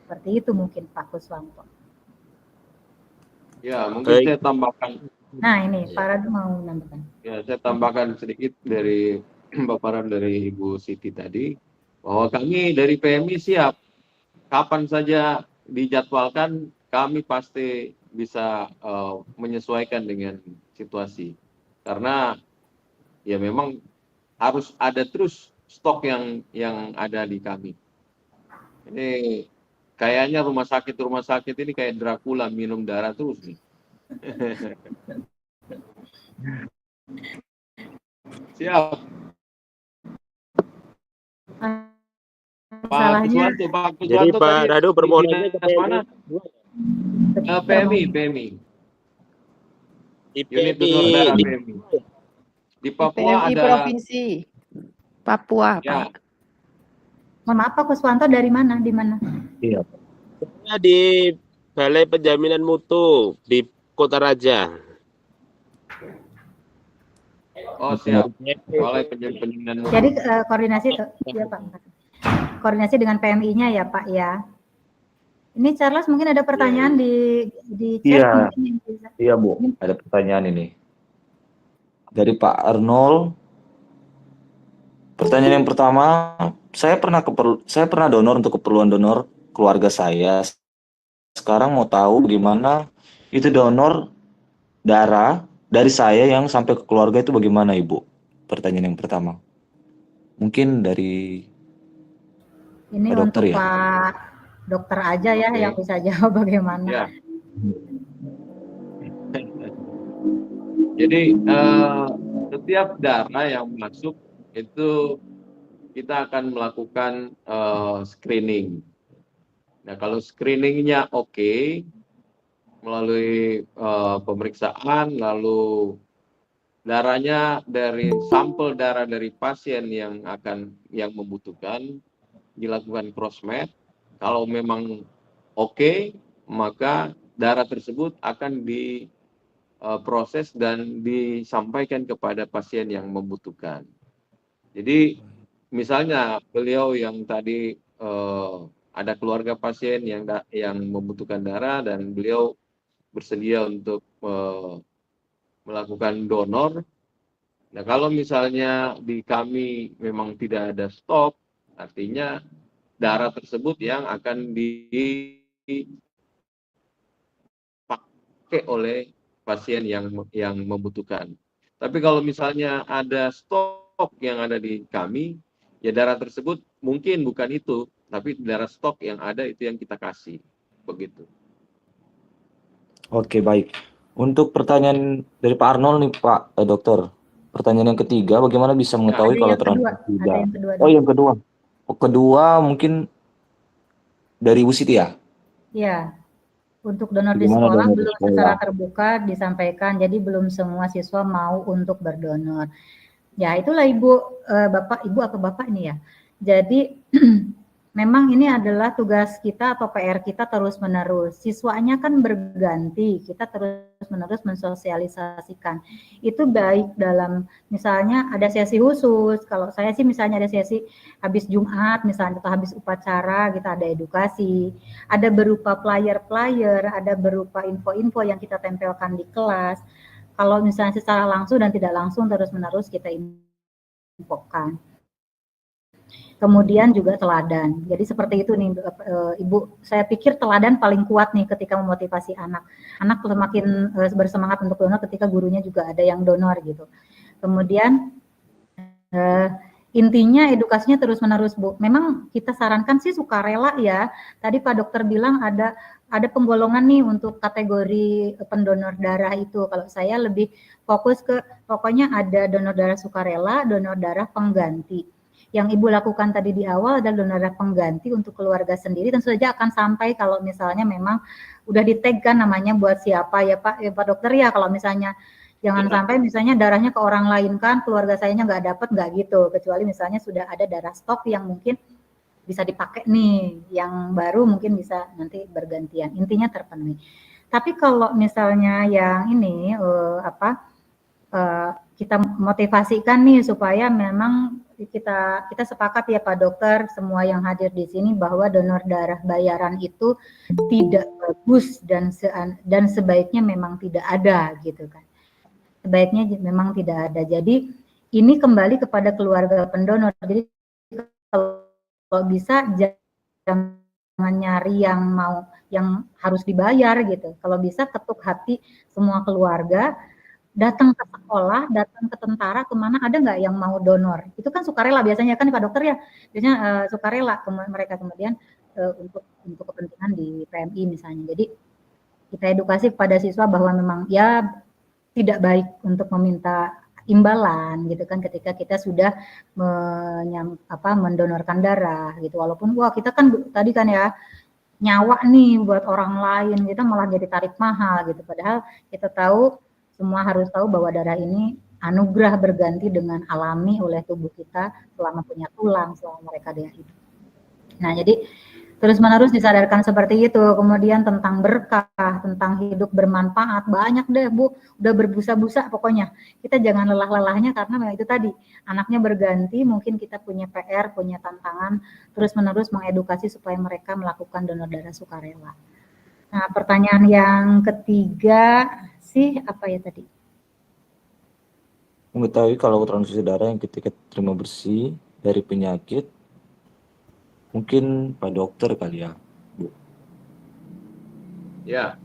Seperti itu mungkin Pak Kuswanto. Ya, mungkin saya tambahkan. Nah ini Pak Rado mau nambahkan. Ya, saya tambahkan sedikit dari paparan dari Ibu Siti tadi, bahwa kami dari PMI siap kapan saja dijadwalkan, kami pasti bisa menyesuaikan dengan situasi, karena ya memang harus ada terus stok yang ada di kami. Ini kayaknya rumah sakit ini kayak Dracula, minum darah terus nih. Siap. Jadi Pak Rado permohonannya ke mana? PMI. Unit donor darah PMI. Di Papua PMI ada provinsi Papua, ya. Pak. Mohon maaf Pak Kuswanto, dari mana? Di mana? Iya. Di Balai Penjaminan Mutu di Kota Raja. Oh siap. Balai Penjaminan Mutu. Jadi koordinasi ya Pak. Koordinasi dengan PMI-nya ya Pak ya. Ini Charles mungkin ada pertanyaan di chat. Iya Bu, ada pertanyaan ini dari Pak Arnold. Pertanyaan yang pertama, saya pernah donor untuk keperluan donor keluarga saya. Sekarang mau tahu gimana itu donor darah dari saya yang sampai ke keluarga itu bagaimana Ibu? Pertanyaan yang pertama. Mungkin dari ini Pak Dokter untuk ya? Pak Dokter aja ya yang bisa jawab bagaimana. Ya. Jadi setiap darah yang masuk itu kita akan melakukan screening. Nah kalau screeningnya oke, melalui pemeriksaan, lalu darahnya dari sampel darah dari pasien yang membutuhkan, dilakukan cross-match. Kalau memang oke, maka darah tersebut akan diproses dan disampaikan kepada pasien yang membutuhkan. Jadi misalnya beliau yang tadi ada keluarga pasien yang membutuhkan darah dan beliau bersedia untuk melakukan donor. Nah kalau misalnya di kami memang tidak ada stok, artinya darah tersebut yang akan dipakai oleh pasien yang membutuhkan. Tapi kalau misalnya ada stok yang ada di kami, ya darah tersebut mungkin bukan itu, tapi darah stok yang ada itu yang kita kasih, begitu. Oke, baik. Untuk pertanyaan dari Pak Arnold nih, Pak Dokter. Pertanyaan yang ketiga, bagaimana bisa mengetahui Ada kalau yang kedua, transfusi ada darah? yang kedua. Oh, yang kedua. Oh, kedua mungkin dari Bu Siti ya? Ya, untuk donor di Bagaimana sekolah donor di belum sekolah? secara terbuka disampaikan, jadi belum semua siswa mau untuk berdonor. Ya, itulah Bapak, Ibu apa Bapak ini ya. Jadi memang ini adalah tugas kita atau PR kita terus-menerus. Siswanya kan berganti, kita terus-menerus mensosialisasikan. Itu baik dalam misalnya ada sesi khusus. Kalau saya sih misalnya ada sesi habis Jumat misalnya atau habis upacara kita ada edukasi. Ada berupa flyer-flyer, ada berupa info-info yang kita tempelkan di kelas. Kalau misalnya secara langsung dan tidak langsung terus-menerus kita infokan. Kemudian juga teladan. Jadi seperti itu nih Ibu, saya pikir teladan paling kuat nih ketika memotivasi anak. Anak semakin bersemangat untuk donor ketika gurunya juga ada yang donor gitu. Kemudian intinya edukasinya terus-menerus Bu. Memang kita sarankan sih sukarela ya. Tadi Pak Dokter bilang ada penggolongan nih untuk kategori pendonor darah itu. Kalau saya lebih fokus ke pokoknya ada donor darah sukarela, donor darah pengganti. Yang Ibu lakukan tadi di awal adalah donor darah pengganti untuk keluarga sendiri, tentu saja akan sampai kalau misalnya memang udah di-tag kan namanya buat siapa ya Pak Dokter ya, kalau misalnya jangan sampai misalnya darahnya ke orang lain kan keluarga sayanya nggak dapat, nggak gitu, kecuali misalnya sudah ada darah stok yang mungkin bisa dipakai nih, yang baru mungkin bisa nanti bergantian, intinya terpenuhi. Tapi kalau misalnya yang ini kita motivasikan nih supaya memang kita sepakat ya Pak Dokter, semua yang hadir di sini bahwa donor darah bayaran itu tidak bagus dan sebaiknya memang tidak ada gitu kan. Sebaiknya memang tidak ada. Jadi ini kembali kepada keluarga pendonor. Jadi kalau bisa jangan nyari yang harus dibayar gitu. Kalau bisa ketuk hati semua keluarga, datang ke sekolah, datang ke tentara, kemana ada nggak yang mau donor? Itu kan sukarela biasanya kan Pak Dokter ya, biasanya sukarela mereka kemudian untuk kepentingan di PMI misalnya. Jadi kita edukasi kepada siswa bahwa memang ya tidak baik untuk meminta imbalan gitu kan ketika kita sudah mendonorkan darah gitu. Walaupun wah kita kan tadi kan ya nyawa nih buat orang lain, kita malah jadi tarik mahal gitu. Padahal kita tahu, semua harus tahu bahwa darah ini anugerah berganti dengan alami oleh tubuh kita selama punya tulang, selama mereka dia hidup. Nah, jadi terus-menerus disadarkan seperti itu. Kemudian tentang berkah, tentang hidup bermanfaat, banyak deh Bu, udah berbusa-busa pokoknya. Kita jangan lelah-lelahnya karena memang itu tadi, anaknya berganti, mungkin kita punya PR, punya tantangan, terus-menerus mengedukasi supaya mereka melakukan donor darah sukarela. Nah, pertanyaan yang ketiga sih apa ya tadi? Mengetahui kalau transfusi darah yang ketika terima bersih dari penyakit, mungkin Pak Dokter kali ya, Bu. Ya.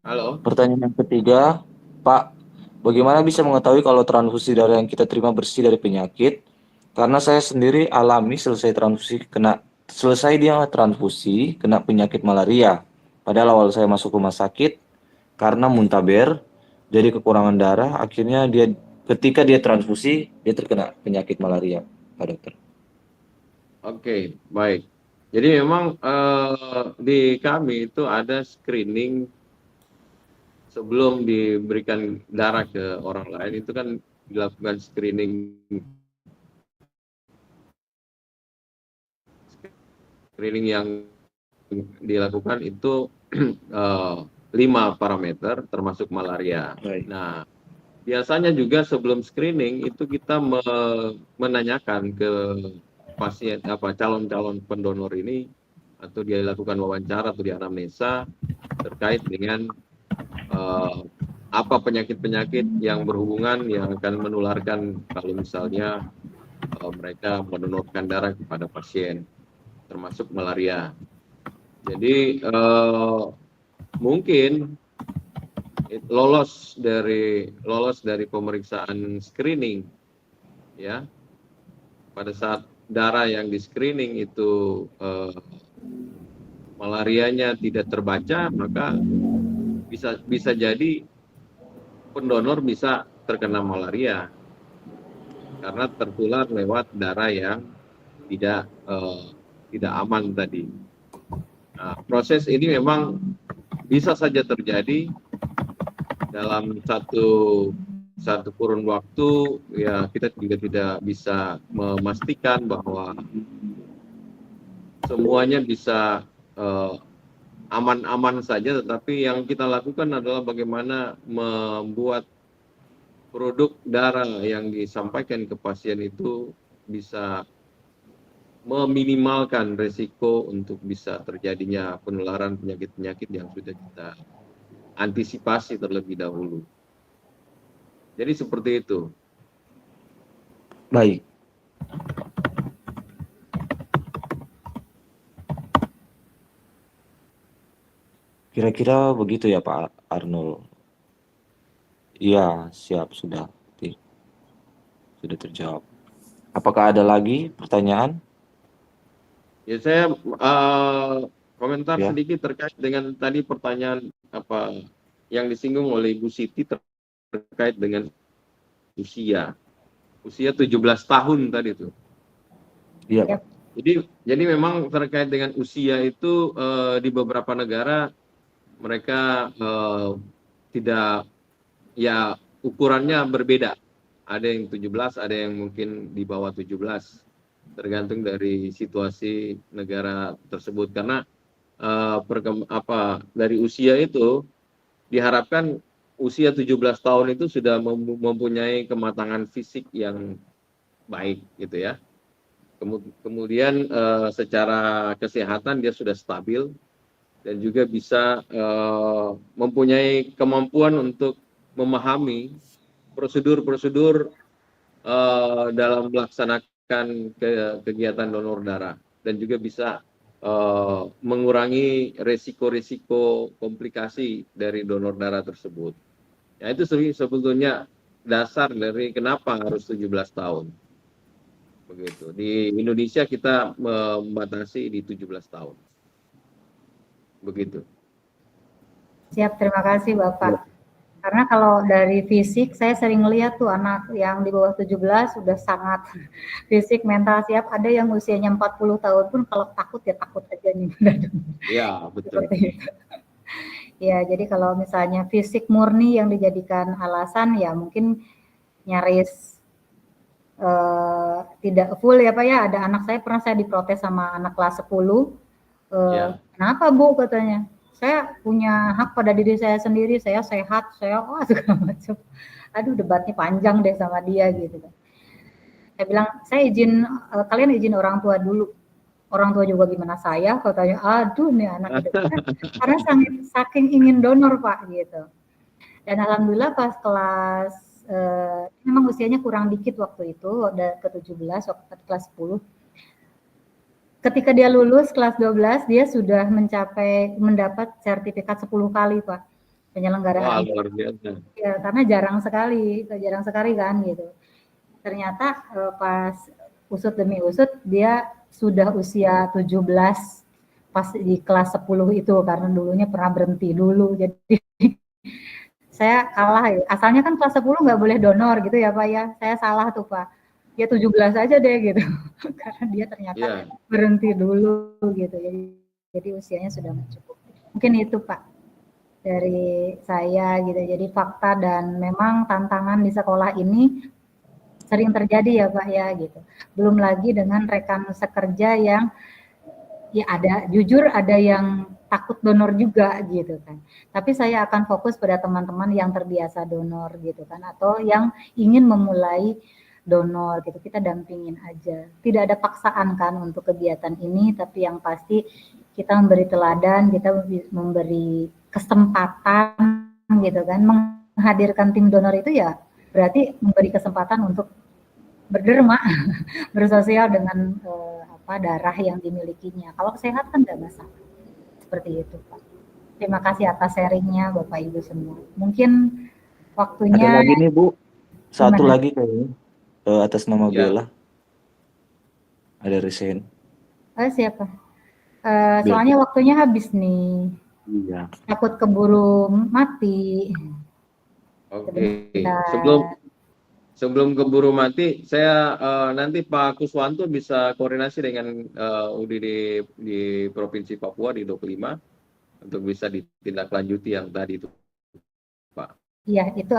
Halo. Pertanyaan yang ketiga, Pak, bagaimana bisa mengetahui kalau transfusi darah yang kita terima bersih dari penyakit? Karena saya sendiri alami selesai dia transfusi kena penyakit malaria. Padahal awal saya masuk rumah sakit karena muntaber, jadi kekurangan darah, akhirnya ketika dia transfusi dia terkena penyakit malaria, Pak Dokter. Oke, baik. Jadi memang di kami itu ada screening sebelum diberikan darah ke orang lain, itu kan dilakukan screening yang dilakukan itu 5 parameter termasuk malaria. Baik. Nah, biasanya juga sebelum screening itu kita menanyakan ke pasien calon-calon pendonor ini, atau dia lakukan wawancara atau dianamnesa terkait dengan apa penyakit-penyakit yang berhubungan yang akan menularkan kalau misalnya mereka mendonorkan darah kepada pasien, termasuk malaria. Jadi mungkin lolos dari pemeriksaan screening, ya. Pada saat darah yang di screening itu malarianya tidak terbaca, maka bisa jadi pendonor bisa terkena malaria karena tertular lewat darah yang tidak aman tadi. Nah, proses ini memang bisa saja terjadi dalam satu kurun waktu, ya kita juga tidak bisa memastikan bahwa semuanya bisa aman-aman saja, tetapi yang kita lakukan adalah bagaimana membuat produk darah yang disampaikan ke pasien itu bisa meminimalkan resiko untuk bisa terjadinya penularan penyakit-penyakit yang sudah kita antisipasi terlebih dahulu. Jadi seperti itu. Baik. Kira-kira begitu ya Pak Arnold. Iya, siap, sudah terjawab. Apakah ada lagi pertanyaan? Ya, saya komentar sedikit terkait dengan tadi pertanyaan apa yang disinggung oleh Ibu Siti terkait dengan usia 17 tahun tadi itu. Iya, Pak. Jadi memang terkait dengan usia itu di beberapa negara mereka tidak, ya ukurannya berbeda. Ada yang 17, ada yang mungkin di bawah 17. Tergantung dari situasi negara tersebut, karena dari usia itu diharapkan usia 17 tahun itu sudah mempunyai kematangan fisik yang baik gitu ya. Kemudian secara kesehatan dia sudah stabil dan juga bisa mempunyai kemampuan untuk memahami prosedur-prosedur dalam melaksanakan kegiatan donor darah, dan juga bisa mengurangi resiko-resiko komplikasi dari donor darah tersebut. Ya, itu sebetulnya dasar dari kenapa harus 17 tahun. Begitu. Di Indonesia kita membatasi di 17 tahun. Begitu. Siap, terima kasih Bapak. Karena kalau dari fisik, saya sering lihat tuh anak yang di bawah 17 sudah sangat fisik, mental siap. Ada yang usianya 40 tahun pun kalau takut ya takut aja nih. Ya, betul. Ya, jadi kalau misalnya fisik murni yang dijadikan alasan, ya mungkin nyaris tidak full ya Pak ya. Ada anak saya pernah saya diprotes sama anak kelas 10. Kenapa Bu katanya? Saya punya hak pada diri saya sendiri, saya sehat, saya segala macam. Aduh, debatnya panjang deh sama dia gitu kan. Saya bilang, saya izin, kalian izin orang tua dulu. Orang tua juga gimana saya, katanya, aduh nih anak itu. Karena saking ingin donor Pak gitu. Dan alhamdulillah pas kelas, memang usianya kurang dikit waktu itu, udah ke 17, waktu kelas 10. Ketika dia lulus kelas 12, dia sudah mendapat sertifikat 10 kali, Pak, penyelenggaraan. Wah, luar biasa. Ya, karena jarang sekali kan gitu. Ternyata pas usut demi usut, dia sudah usia 17 pas di kelas 10 itu, karena dulunya pernah berhenti dulu. Jadi saya kalah ya. Asalnya kan kelas 10 nggak boleh donor gitu ya Pak ya. Saya salah tuh Pak. Ya 17 aja deh gitu. Karena dia ternyata berhenti dulu gitu. Jadi usianya sudah cukup. Mungkin itu Pak dari saya gitu. Jadi fakta dan memang tantangan di sekolah ini sering terjadi ya Pak ya gitu. Belum lagi dengan rekan sekerja yang ya jujur ada yang takut donor juga gitu kan. Tapi saya akan fokus pada teman-teman yang terbiasa donor gitu kan, atau yang ingin memulai donor gitu, kita dampingin aja. Tidak ada paksaan kan untuk kegiatan ini, tapi yang pasti kita memberi teladan, kita memberi kesempatan gitu kan. Menghadirkan tim donor itu ya berarti memberi kesempatan untuk berderma, bersosial dengan darah yang dimilikinya. Kalau sehat kan nggak masalah. Seperti itu Pak. Terima kasih atas sharingnya Bapak Ibu semua. Mungkin Ada waktunya lagi nih Bu, satu gimana? lagi kayaknya atas nama Ya. Bella. Ada resign. Siapa? Bella. Soalnya waktunya habis nih. Iya. Takut keburu mati. Oke. Sebentar. Sebelum keburu mati, saya nanti Pak Kuswanto bisa koordinasi dengan UDD di Provinsi Papua di 25 untuk bisa ditindaklanjuti yang tadi itu, Pak. Iya, itu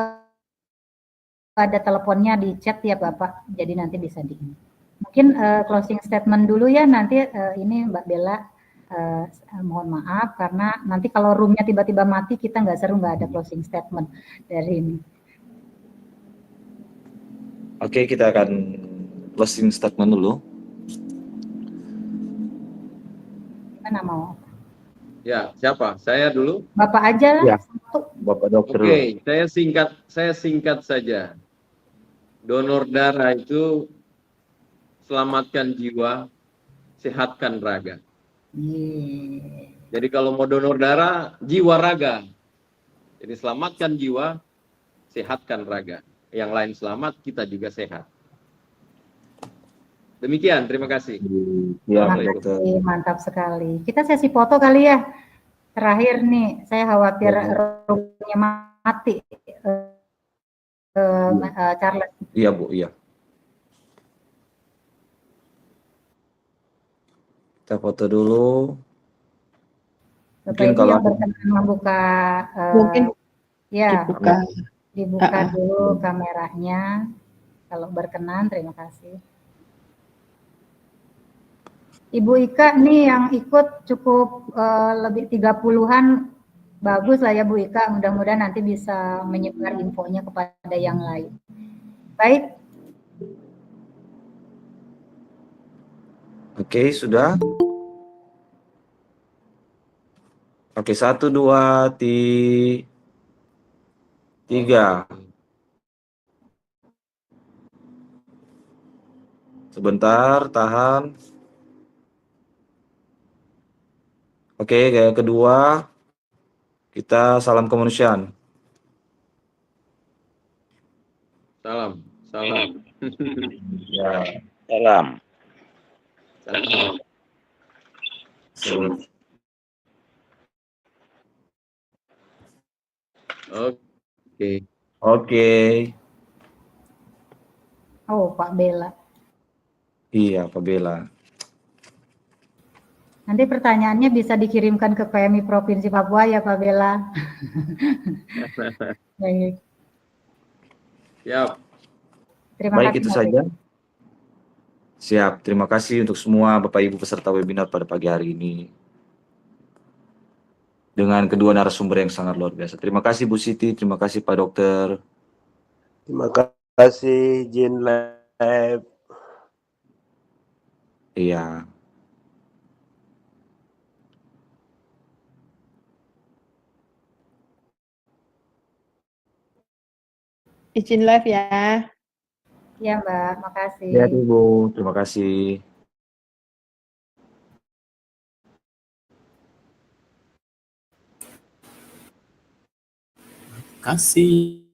ada teleponnya di chat ya Bapak. Jadi nanti bisa di. Mungkin closing statement dulu ya nanti ini Mbak Bella. Mohon maaf karena nanti kalau roomnya tiba-tiba mati kita nggak seru, nggak ada closing statement dari ini. Oke, kita akan closing statement dulu. Gimana mau? Ya, siapa? Saya dulu. Bapak aja lah. Ya, Bapak dokter. Oke, saya singkat saja. Donor darah itu selamatkan jiwa, sehatkan raga. Jadi kalau mau donor darah, jiwa raga. Jadi selamatkan jiwa, sehatkan raga. Yang lain selamat, kita juga sehat. Demikian, terima kasih. Terima kasih, mantap sekali. Kita sesi foto kali ya. Terakhir nih, saya khawatir roomnya mati. Charles. Iya Bu, iya. Kita foto dulu. Bapak Ibu yang berkenan membuka, mungkin ya, dibuka Ah. dulu kameranya. Kalau berkenan, terima kasih. Ibu Ika nih yang ikut cukup lebih 30-an, bagus lah ya Bu Ika, mudah-mudahan nanti bisa menyebar infonya kepada yang lain. Baik. Oke, sudah. Oke, 1, 2, 3. Sebentar, tahan. Oke, gaya kedua. Kita salam kemanusiaan. Salam. Ya, salam. Oke. Oh, Pak Bella. Iya, Pak Bella. Nanti pertanyaannya bisa dikirimkan ke PMI Provinsi Papua ya Pak Bella. Baik. Siap. Terima Baik, kasih. itu saja. Siap. Terima kasih untuk semua Bapak Ibu peserta webinar pada pagi hari ini. Dengan kedua narasumber yang sangat luar biasa. Terima kasih Bu Siti, terima kasih Pak Dokter. Terima kasih Jin Lab. Iya. Izin live ya. Ya Mbak, makasih. Ya Ibu, terima kasih. Kasih.